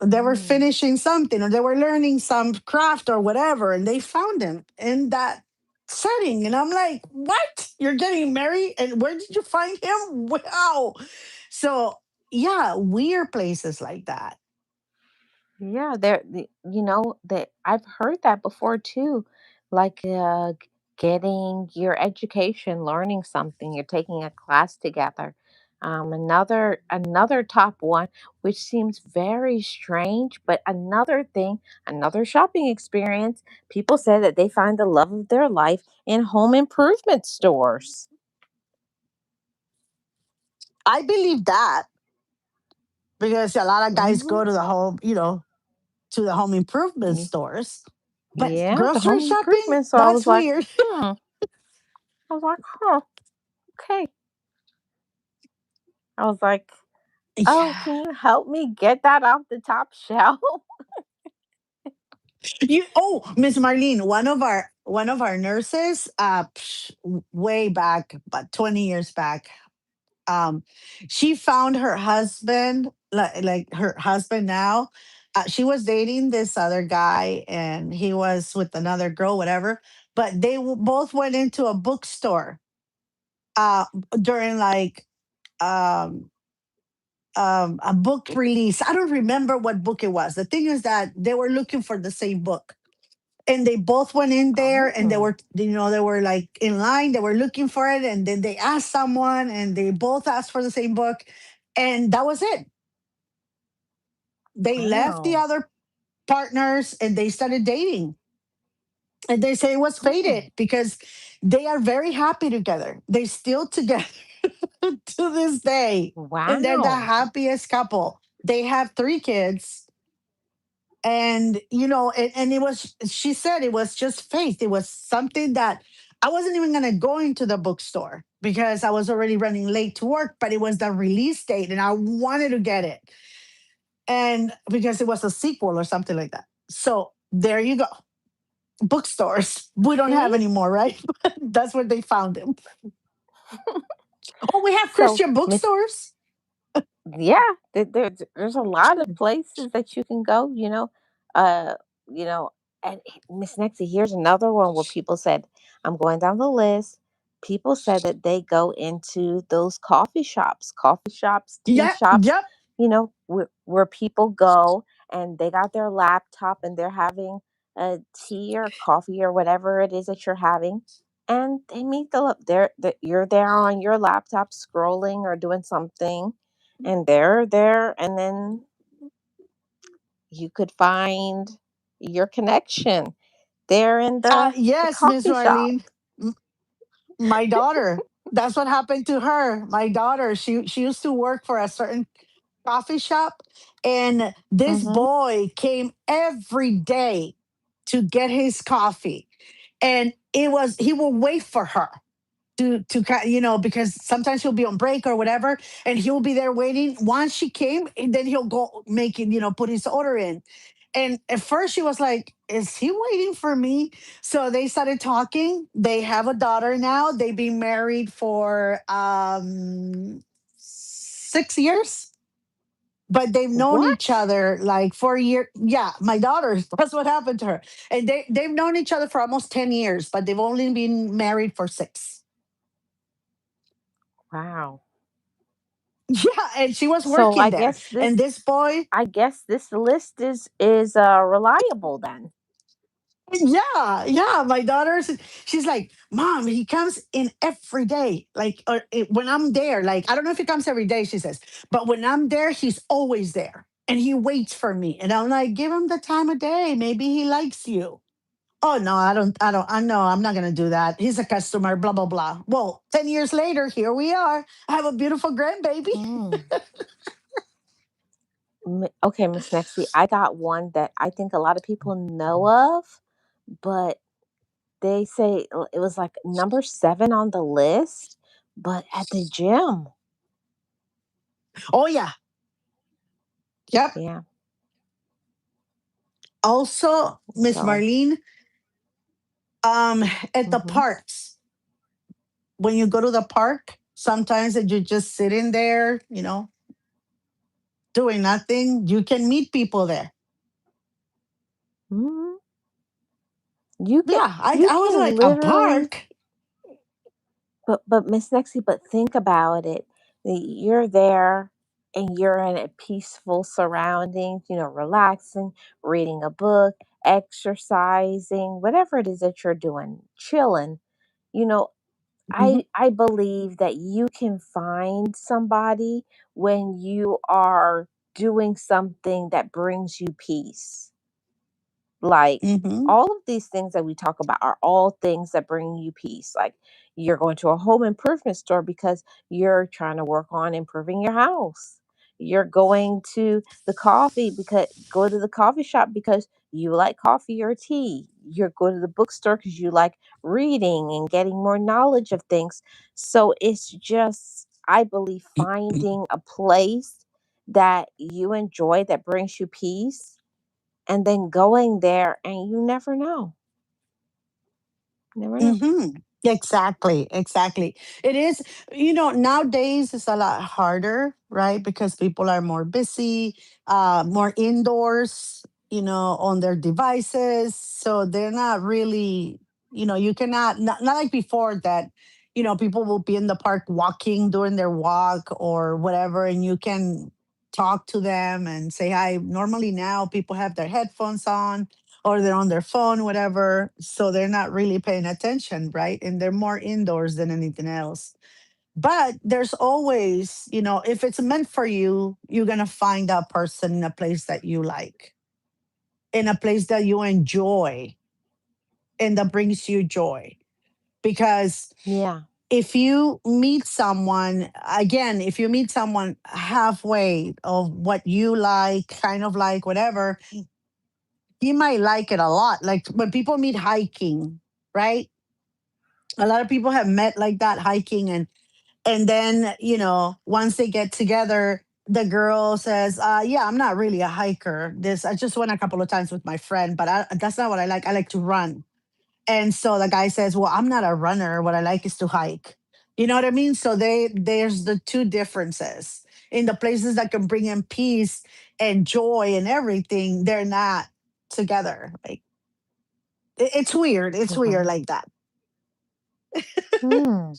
They were Mm. finishing something or they were learning some craft or whatever, and they found him in that. setting. And I'm like, what? You're getting married? And where did you find him? Wow. So, yeah, weird places like that. Yeah, that I've heard that before too. Like getting your education, learning something, you're taking a class together. Another top one, which seems very strange, but another thing, another shopping experience. People say that they find the love of their life in home improvement stores. I believe that because a lot of guys Hmm. go to the home, to the home improvement stores. But Yeah, the grocery home shopping, improvement. So I that's was like, weird. I was like, huh, okay. I was like, oh, Yeah. can you help me get that off the top shelf? Miss Marlene, one of our nurses, way back, about 20 years back, um, she found her husband, like her husband now. She was dating this other guy, and he was with another girl, whatever. But they both went into a bookstore uh, during like um, a book release. I don't remember what book it was. The thing is that they were looking for the same book, and they both went in there, and they Oh, were, they were like in line, they were looking for it, and then they asked someone, and they both asked for the same book, and that was it. They left the wow. other partners and they started dating, and they say it was Oh, fated because they are very happy together. They still together to this day, and they're the wow. happiest couple. They have 3 kids, and and it was, she said it was just faith. It was something that I wasn't even going to go into the bookstore because I was already running late to work, but it was the release date and I wanted to get it, and because it was a sequel or something like that. So there you go. Bookstores we don't See? have anymore, right? That's where they found him. Oh, we have So, Christian Miss, bookstores. yeah, there's a lot of places that you can go, uh, you know, and Miss Nexie, here's another one where people said, I'm going down the list. People said that they go into those coffee shops, tea Yep, shops, yep. where people go and they got their laptop and they're having a tea or coffee or whatever it is that you're having. And they meet you're there on your laptop scrolling or doing something, and they're there, and then you could find your connection there in the Yes, Miss coffee shop. Marlene. My daughter, that's what happened to her. My daughter, she used to work for a certain coffee shop, and this Mm-hmm. boy came every day to get his coffee, and it was, he will wait for her because sometimes he'll be on break or whatever, and he'll be there waiting. Once she came, and then he'll go make it, put his order in. And at first she was like, is he waiting for me? So they started talking. They have a daughter now. They've been married for 6 years, but they've known each What? other like for a year. Yeah, my daughter, that's what happened to her. And they've known each other for almost 10 years, but they've only been married for 6. Wow. Yeah, and she was So working there. And this boy, I guess this list is reliable then. yeah, yeah, my daughter's, she's like, Mom, he comes in every day. Like, when I'm there, like, I don't know if he comes every day, she says, but when I'm there, he's always there. And he waits for me. And I'm like, give him the time of day. Maybe he likes you. Oh, no, I know, I'm not going to do that. He's a customer, blah, blah, blah. Well, 10 years later, here we are. I have a beautiful grandbaby. Mm. Okay, Miss Nexie, I got one that I think a lot of people know of, but they say it was like number 7 on the list, but at the gym. Oh, yeah. Yep. Yeah. Also, Miss So, Marlene, um, at the mhm. parks, when you go to the park, sometimes that you're just sitting there, doing nothing, you can meet people there. Mhm. You can Yeah, you I was can like, a literally, park? but Miss Nexie, but think about it. You're there and you're in a peaceful surroundings, relaxing, reading a book, exercising, whatever it is that you're doing, chilling. You know, Mhm. I believe that you can find somebody when you are doing something that brings you peace. Like, Mhm. all of these things that we talk about are all things that bring you peace. Like, you're going to a home improvement store because you're trying to work on improving your house. You're going to go to the coffee shop because you like coffee or tea. You're going to the bookstore because you like reading and getting more knowledge of things. So it's just, I believe, finding a place that you enjoy that brings you peace, and then going there, and you never know. Never know. Exactly, exactly. It is, nowadays it's a lot harder, right? Because people are more busy, more indoors, on their devices. So they're not really, you cannot, not like before that, people will be in the park walking during their walk or whatever, and you can talk to them and say hi. Normally now people have their headphones on or they're on their phone, whatever. So they're not really paying attention, right? And they're more indoors than anything else. But there's always, if it's meant for you, you're going to find that person in a place that you like, in a place that you enjoy and that brings you joy. Because Yeah. if you meet someone, again, if you meet someone halfway of what you like, kind of like, whatever, you might like it a lot. Like when people meet hiking, right? A lot of people have met like that hiking, and then once they get together, the girl says, yeah, I'm not really a hiker. This I just went a couple of times with my friend, but that's not what I like. I like to run. And so the guy says, well, I'm not a runner. What I like is to hike. You know what I mean? So there's the two differences. In the places that can bring in peace and joy and everything, they're not together. Like it's weird. It's weird Wow. like that. Hmm.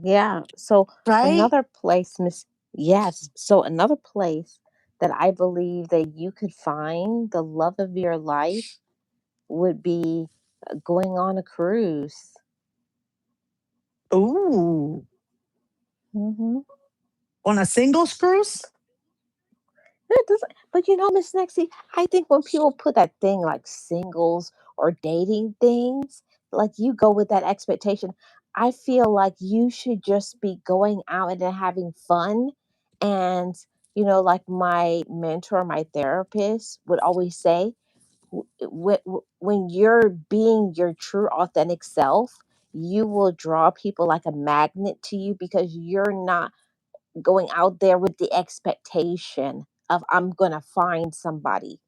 Yeah. So Right? another place, Miss. Yes. So another place that I believe that you could find the love of your life would be going on a cruise. Ooh. Hmm. On a singles cruise? It doesn't, but Miss Nexie, I think when people put that thing like singles or dating things, like you go with that expectation, I feel like you should just be going out and having fun. And, like my mentor, my therapist would always say, when you're being your true, authentic self, you will draw people like a magnet to you because you're not going out there with the expectation of I'm gonna find somebody.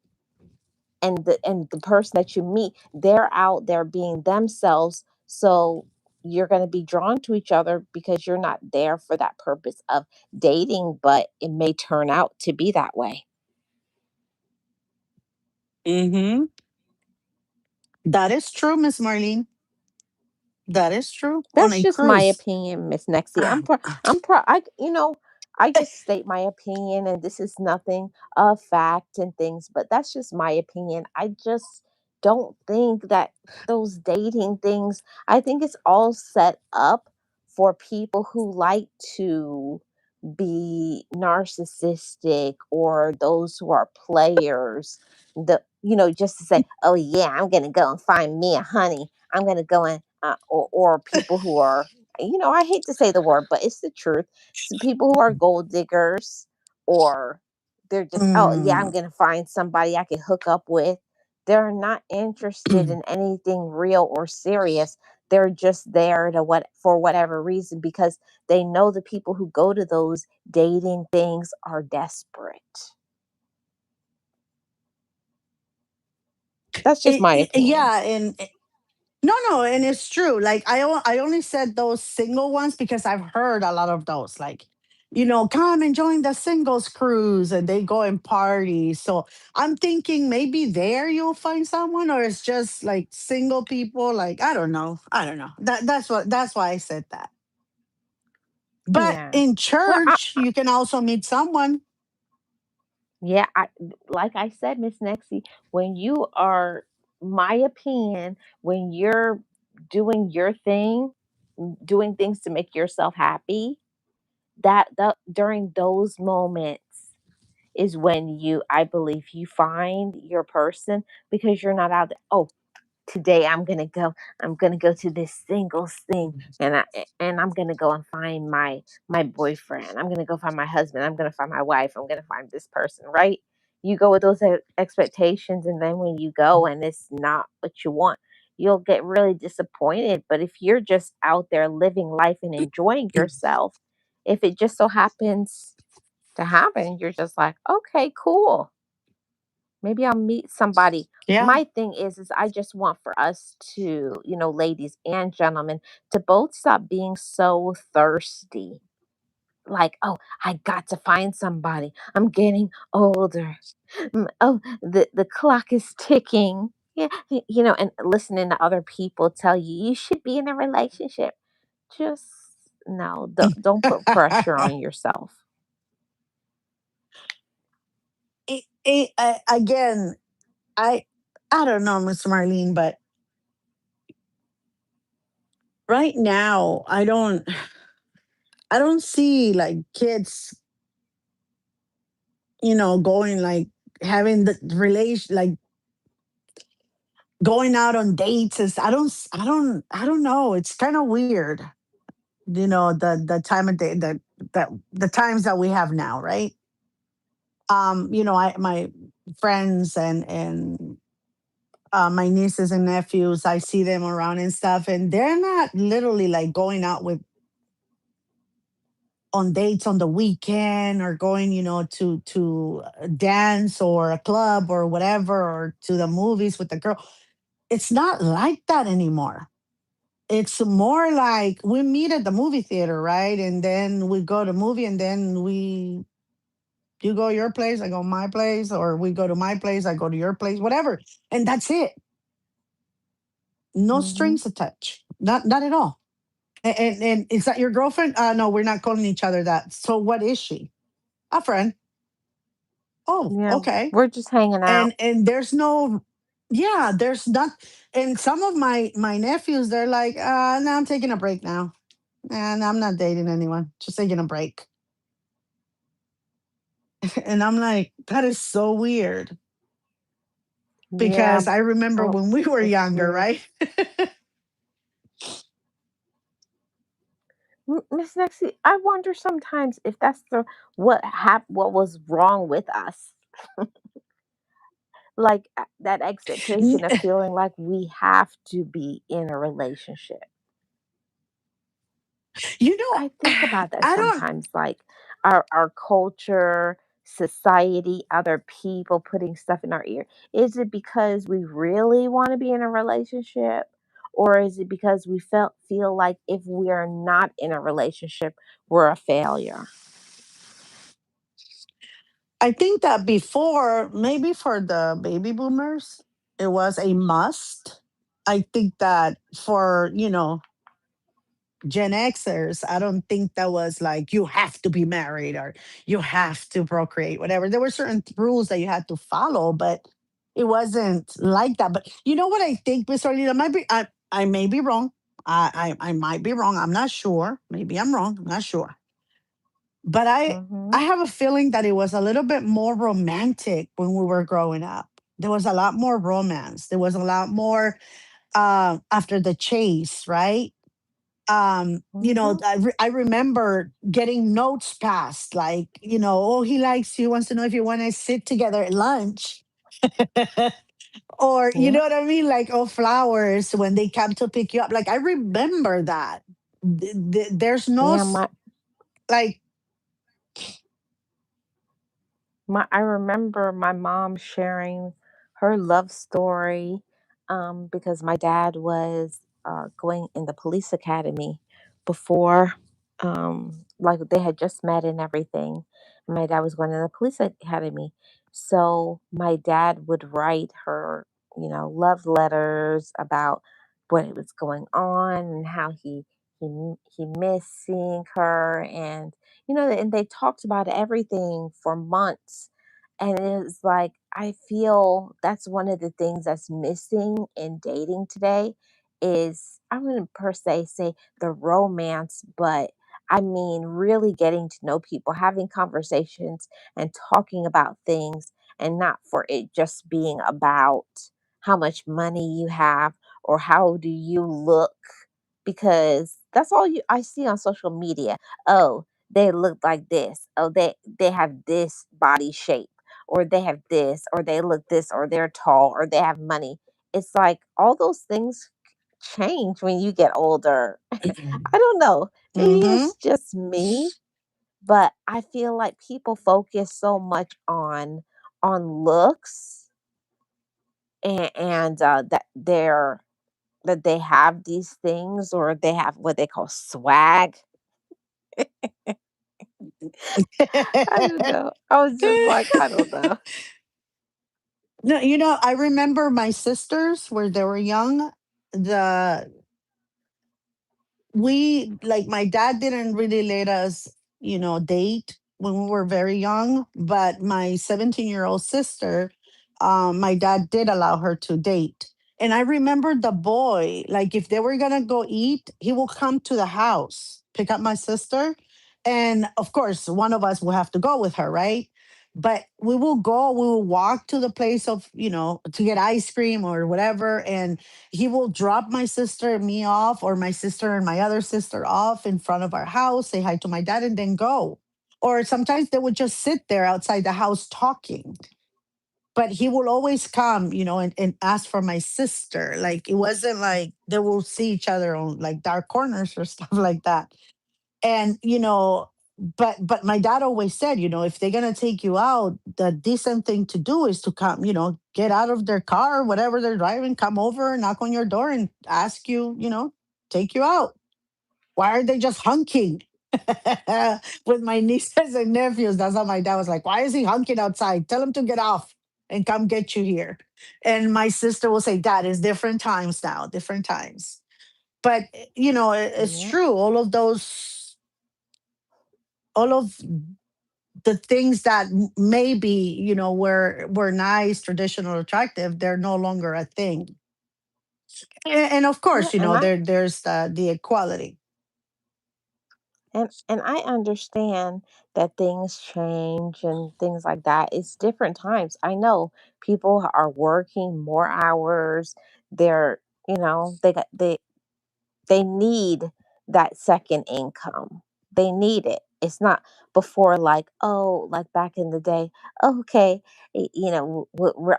And the person that you meet, they're out there being themselves. So you're gonna be drawn to each other because you're not there for that purpose of dating, but it may turn out to be that way. Mm-hmm. That is true, Miss Marlene. That is true. On That's a just my cruise. opinion, Miss Nexie. I just state my opinion, and this is nothing of fact and things, but that's just my opinion. I just don't think that those dating things, I think it's all set up for people who like to be narcissistic, or those who are players, just to say, oh yeah, I'm gonna go and find me a honey, I'm gonna go and or people who are, I hate to say the word, but it's the truth. Some people who are gold diggers, or they're just, oh yeah, I'm Mm. gonna find somebody I can hook up with. They're not interested in anything real or serious. They're just there to what for whatever reason, because they know the people who go to those dating things are desperate. That's just my opinion. Yeah, and no, no, and it's true. Like I only said those single ones because I've heard a lot of those. Like come and join the singles cruise, and they go and party. So I'm thinking maybe there you'll find someone, or it's just like single people. Like, I don't know. That's why I said that. But Yeah. in Well, church, you can also meet someone. yeah, like I said, Miss Nexie, when you are, my opinion, when you're doing your thing, doing things to make yourself happy, that during those moments is when I believe you find your person, because you're not out there. Oh, today I'm gonna go to this singles thing, and I'm gonna go and find my boyfriend. I'm gonna go find my husband. I'm gonna find my wife. I'm gonna find this person, right? You go with those expectations, and then when you go and it's not what you want, you'll get really disappointed. But if you're just out there living life and enjoying yourself, if it just so happens to happen, you're just like, okay, cool, maybe I'll meet somebody. Yeah. My thing is I just want for us to, ladies and gentlemen, to both stop being so thirsty. Like, oh, I got to find somebody. I'm getting older. Oh, the clock is ticking. Yeah, and listening to other people tell you you should be in a relationship. Just no, don't put pressure on yourself. Again, I I don't know, Miss Marlene, but right now I don't see like kids, going like having the relation, like going out on dates. I don't know. It's kind of weird, the time of day, the times that we have now, right? I my friends and my nieces and nephews, I see them around and stuff, and they're not literally like going out with on dates on the weekend, or going, to a dance or a club or whatever, or to the movies with the girl. It's not like that anymore. It's more like we meet at the movie theater, right? And then we go to movie, and then you go your place, I go my place, or we go to my place, I go to your place, whatever. And that's it. No Hmm. strings attached. Not at all. And is that your girlfriend? No, we're not calling each other that. So what is she? A friend. Oh, Yeah, okay. we're just hanging out. And there's no, yeah, there's not. And some of my nephews, they're like, no, I'm taking a break now, and I'm not dating anyone, just taking a break. And I'm like, that is so weird, Yeah, because I remember oh, when we were it's younger, weird. right? Miss Nexie, I wonder sometimes if that's what was wrong with us. Like that N- expectation of feeling like we have to be in a relationship. you know I think about that I don't. sometimes, like our culture, society, other people putting stuff in our ear. Is it because we really want to be in a relationship? Or is it because we feel like if we are not in a relationship, we're a failure? I think that before, maybe for the baby boomers, it was a must. I think that for, Gen Xers, I don't think that was like you have to be married or you have to procreate, whatever. There were certain rules that you had to follow, but it wasn't like that. But you know what I think, Miss Arlita, might be I may be wrong. I might be wrong. I'm not sure. Maybe I'm wrong. I'm not sure. But I Hmm. have a feeling that it was a little bit more romantic when we were growing up. There was a lot more romance. There was a lot more after the chase, right? Hmm. I remember getting notes passed, like, oh, he likes you, wants to know if you want to sit together at lunch. Or, you Yeah. know what I mean? Like, oh, flowers when they come to pick you up. Like, I remember that. There's no, Yeah, like, I remember my mom sharing her love story, because my dad was going in the police academy before. like they had just met and everything. My dad was going to the police academy. So my dad would write her, love letters about what was going on and how he missed seeing her, and and they talked about everything for months. And it was like, I feel that's one of the things that's missing in dating today is, I wouldn't per se say the romance, but I mean, really getting to know people, having conversations and talking about things, and not for it just being about how much money you have or how do you look, because that's all I see on social media. Oh, they look like this. Oh, they have this body shape, or they have this, or they look this, or they're tall, or they have money. It's like all those things change when you get older. I don't know. Maybe Mm-hmm. it's just me, but I feel like people focus so much on looks, and that they have these things, or they have what they call swag. I don't know. I was just like, I don't know. No, I remember my sisters where they were young. The we like my dad didn't really let us, date when we were very young, but my 17-year-old sister, my dad did allow her to date. And I remember the boy, like if they were gonna go eat, he will come to the house, pick up my sister, and of course one of us will have to go with her, right? But we will walk to the place of, to get ice cream or whatever, and he will drop my sister and me off, or my sister and my other sister off in front of our house, say hi to my dad, and then go. Or sometimes they would just sit there outside the house talking. But he will always come, and ask for my sister. Like it wasn't like they will see each other on like dark corners or stuff like that. And but my dad always said, if they're gonna take you out, the decent thing to do is to come, get out of their car, whatever they're driving, come over, knock on your door, and ask you, take you out. Why are they just hunking? With my nieces and nephews, that's how my dad was like, why is he hunking outside? Tell him to get off and come get you here. And my sister will say, dad, it's different times now, different times. But it's Yeah. true, all of the things that maybe were nice, traditional, attractive, they're no longer a thing. And of Yeah, course, and there's the equality. I understand that things change and things like that. It's different times. I know people are working more hours. They're, they need that second income. They need it. It's not before, like, oh, like back in the day. "Oh, okay,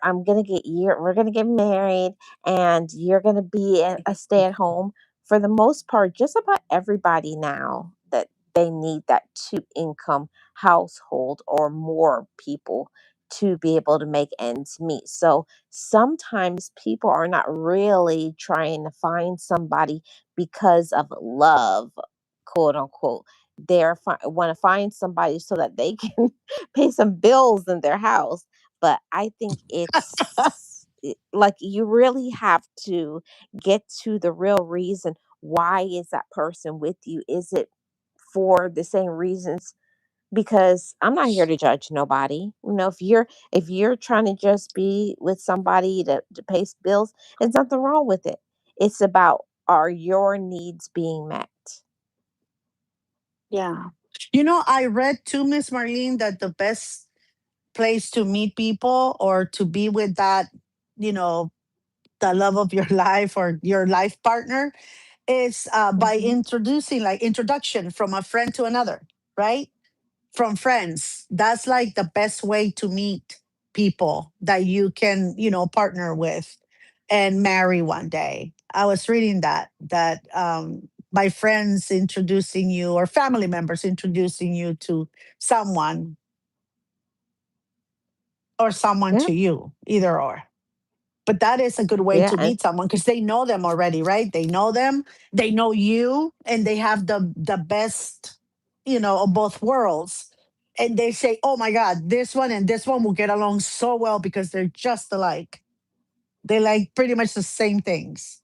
I'm gonna get you. We're gonna get married, and you're gonna be a stay at home." For the most part, just about everybody now, that they need that two income household or more people to be able to make ends meet. So sometimes people are not really trying to find somebody because of love, quote unquote. They're want to find somebody so that they can pay some bills in their house. But I think like you really have to get to the real reason. Why is that person with you? Is it for the same reasons? Because I'm not here to judge nobody. If you're trying to just be with somebody to pay bills, there's nothing wrong with it. It's about, are your needs being met? Yeah. I read too, Miss Marlene, that the best place to meet people or to be with that, you know, the love of your life or your life partner is by Hmm. introducing, like introduction from a friend to another, right? From friends. That's like the best way to meet people that you can, partner with and marry one day. I was reading that by friends introducing you or family members introducing you to someone or someone Yeah. to you, either or. But that is a good way Yeah, to meet someone because they know them already, right? They know them, they know you, and they have the best, of both worlds. And they say, oh my God, this one and this one will get along so well because they're just alike. They like pretty much the same things.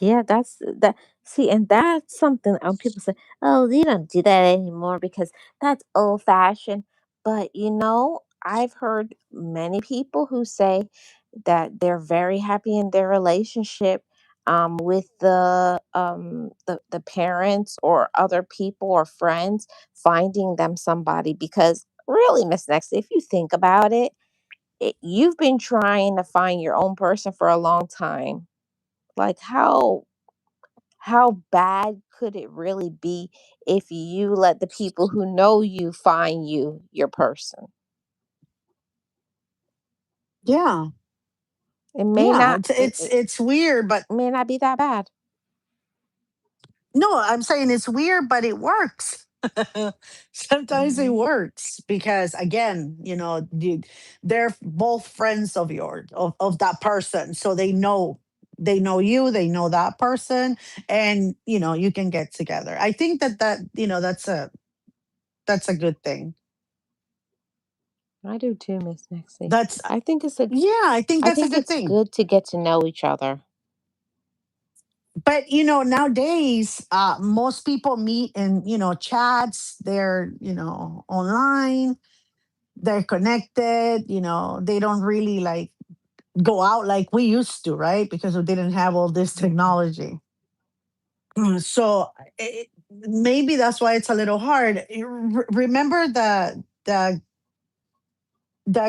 yeah, that's that. See, and that's something people say, "Oh, you don't do that anymore because that's old fashioned." But I've heard many people who say that they're very happy in their relationship with the parents or other people or friends finding them somebody because really, Miss Next, if you think about you've been trying to find your own person for a long time. Like how bad could it really be if you let the people who know you find you your person? Yeah. It may Yeah. not It's it, it's it it's weird, but may not be that bad. no, I'm saying it's weird, but it works. Sometimes it Hmm. works because again, they're both friends of yours, of that person. So they know you, they know that person, and you can get together. I think that's a good thing. I do too, Miss Nixie. That's I think it's a Yeah, I think I that's a think good it's thing. good to get to know each other. But nowadays, most people meet in chats. They're online, they're connected, they don't really like go out like we used to, right? Because we didn't have all this Mhm. technology. So maybe that's why it's a little hard. Remember the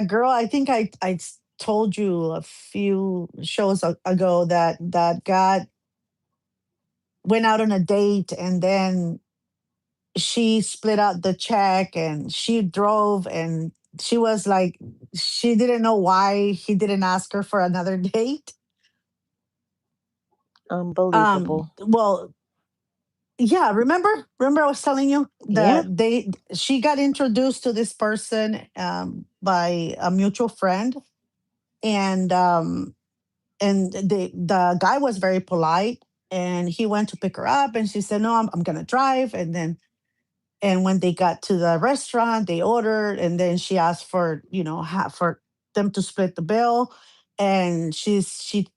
girl, I think I told you a few shows ago that got went out on a date, and then she split out the check and she drove, and she was like, she didn't know why he didn't ask her for another date. Unbelievable. Well, yeah, remember I was telling you Yeah. that she got introduced to this person by a mutual friend, and the guy was very polite, and he went to pick her up, and she said, no, I'm gonna drive. And when they got to the restaurant, they ordered, and then she asked for for them to split the bill. And she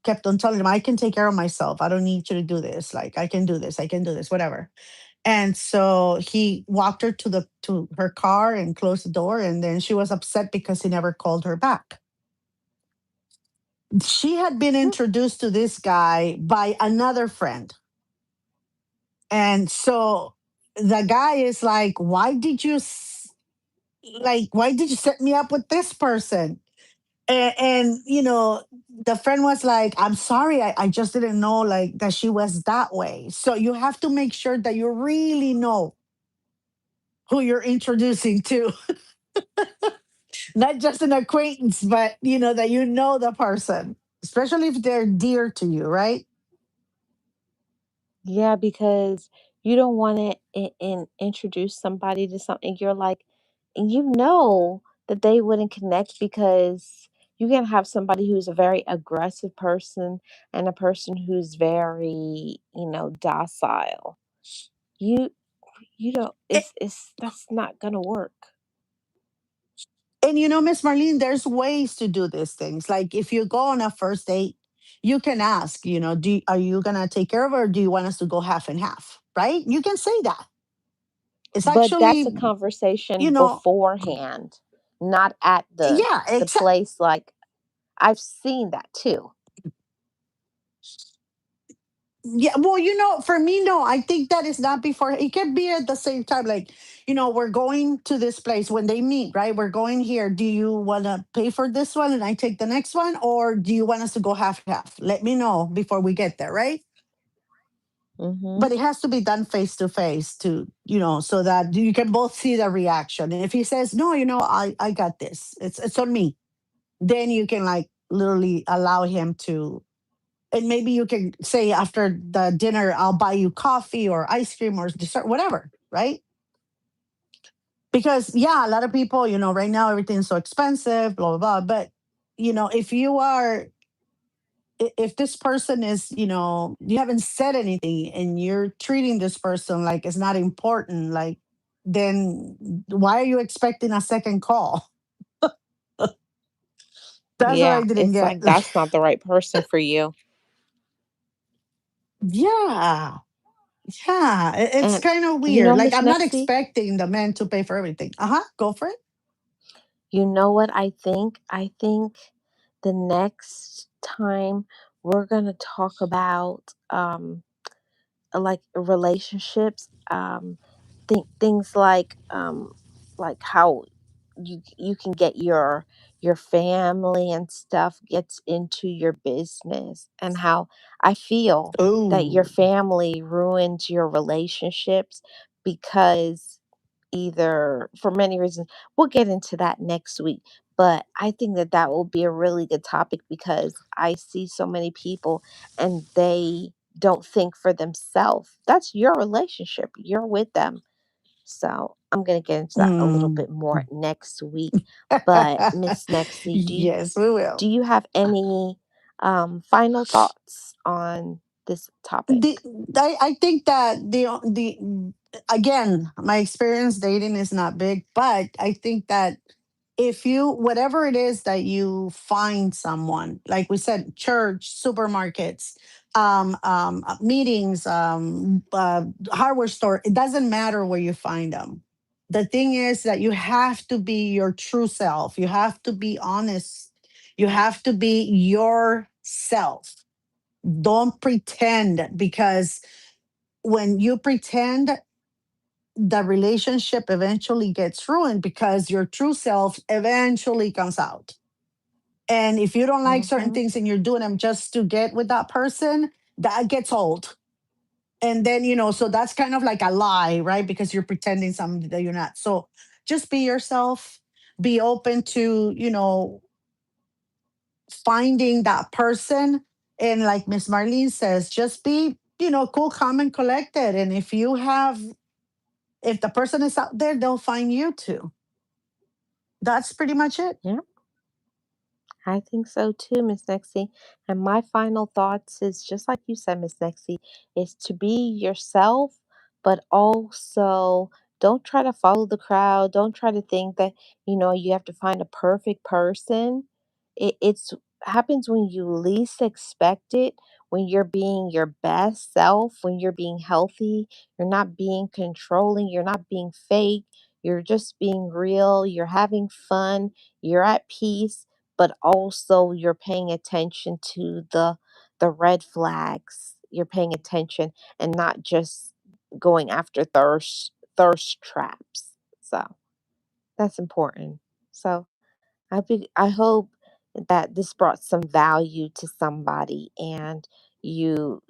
kept on telling him, I can take care of myself, I don't need you to do this, like I can do this, I can do this, whatever. And so he walked her to her car and closed the door, and then she was upset because he never called her back. She had been Hmm. introduced to this guy by another friend. And so the guy is like, why did you set me up with this person? And the friend was like, I'm sorry, I just didn't know like that she was that way. So you have to make sure that you really know who you're introducing to, not just an acquaintance, but that the person, especially if they're dear to you, right? Yeah, because you don't want to introduce somebody to something you're like, and that they wouldn't connect because you can have somebody who's a very aggressive person and a person who's very, docile. You you don't A- it's that's not gonna work. And Miss Marlene, there's ways to do these things. Like if you go on a first date, you can ask, are you gonna take care of her, or do you want us to go half and half? Right? You can say that. It's But that's a actually, conversation you know, beforehand, not at yeah, the exactly. place. Like I've seen that too. Yeah, well, for me, no, I think that is not before. It can be at the same time. Like, we're going to this place when they meet, right? We're going here. Do you want to pay for this one and I take the next one? Or do you want us to go half half? Let me know before we get there, right? Hmm. But it has to be done face to face to, so that you can both see the reaction. And if he says, no, I got this, it's on me, then you can like literally allow him to. And maybe you can say after the dinner, I'll buy you coffee or ice cream or dessert, whatever, right? Because yeah, a lot of people, right now everything's so expensive, blah blah blah. But if you are, if this person is, you haven't said anything and you're treating this person like it's not important, like, then why are you expecting a second call? That's what I Yeah, didn't it's get. like that's not the right person for you. Yeah. Yeah. It's And kind of you weird. know, Like, Miss I'm not Nexie, expecting the man to pay for everything. Uh-huh. Go for it. you know what I think? I think the next time we're gonna talk about like relationships, things like how you can get your family and stuff gets into your business, and how I feel that your Oh. family ruins your relationships because either for many reasons. We'll get into that next week, but I think that that will be a really good topic because I see so many people and they don't think for themselves. That's your relationship, you're with them. So I'm going to get into that a little Mm. bit more next week. But Miss Nexie, Yes, we will. do you have any final thoughts on this topic? the I think that the again, my experience dating is not big, but I think that if you, whatever it is that you find someone, like we said, church, supermarkets, meetings, hardware store, it doesn't matter where you find them. The thing is that you have to be your true self. You have to be honest. You have to be yourself. Don't pretend, because when you pretend, the relationship eventually gets ruined because your true self eventually comes out. And if you don't like certain Hmm. things and you're doing them just to get with that person, that gets old. And then, so that's kind of like a lie, right? Because you're pretending something that you're not. So just be yourself, be open to, finding that person. And like Miss Marlene says, just be, cool, calm, and collected. And if the person is out there, they'll find you too. That's pretty much it. Yeah. I think so too, Miss Nexie. And my final thoughts is just like you said, Miss Nexie, is to be yourself, but also don't try to follow the crowd. Don't try to think that, you have to find a perfect person. It's happens when you least expect it, when you're being your best self, when you're being healthy, you're not being controlling, you're not being fake, you're just being real, you're having fun, you're at peace, but also you're paying attention to the red flags. You're paying attention and not just going after thirst traps. So that's important. So I hope that this brought some value to somebody, and you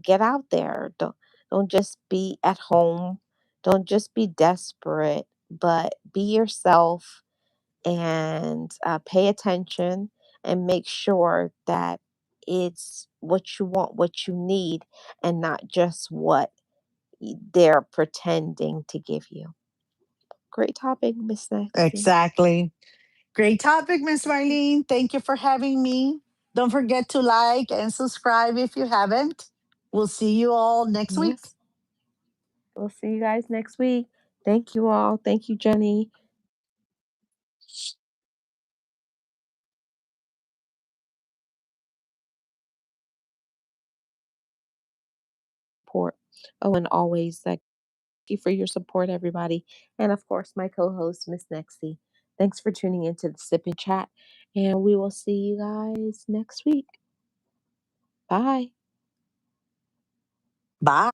get out there. Don't just be at home. Don't just be desperate, but be yourself and pay attention and make sure that it's what you want, what you need, and not just what they're pretending to give you. Great topic, Miss Nexie. Exactly. Great topic, Miss Marlene. Thank you for having me. Don't forget to like and subscribe if you haven't. We'll see you all next week. Yes, we'll see you guys next week. Thank you all. Thank you, Jenny. Support. Oh, and always like you for your support, everybody. And of course, my co host, Miss Nexie. Thanks for tuning into the Sip and Chat. And we will see you guys next week. Bye. Bye.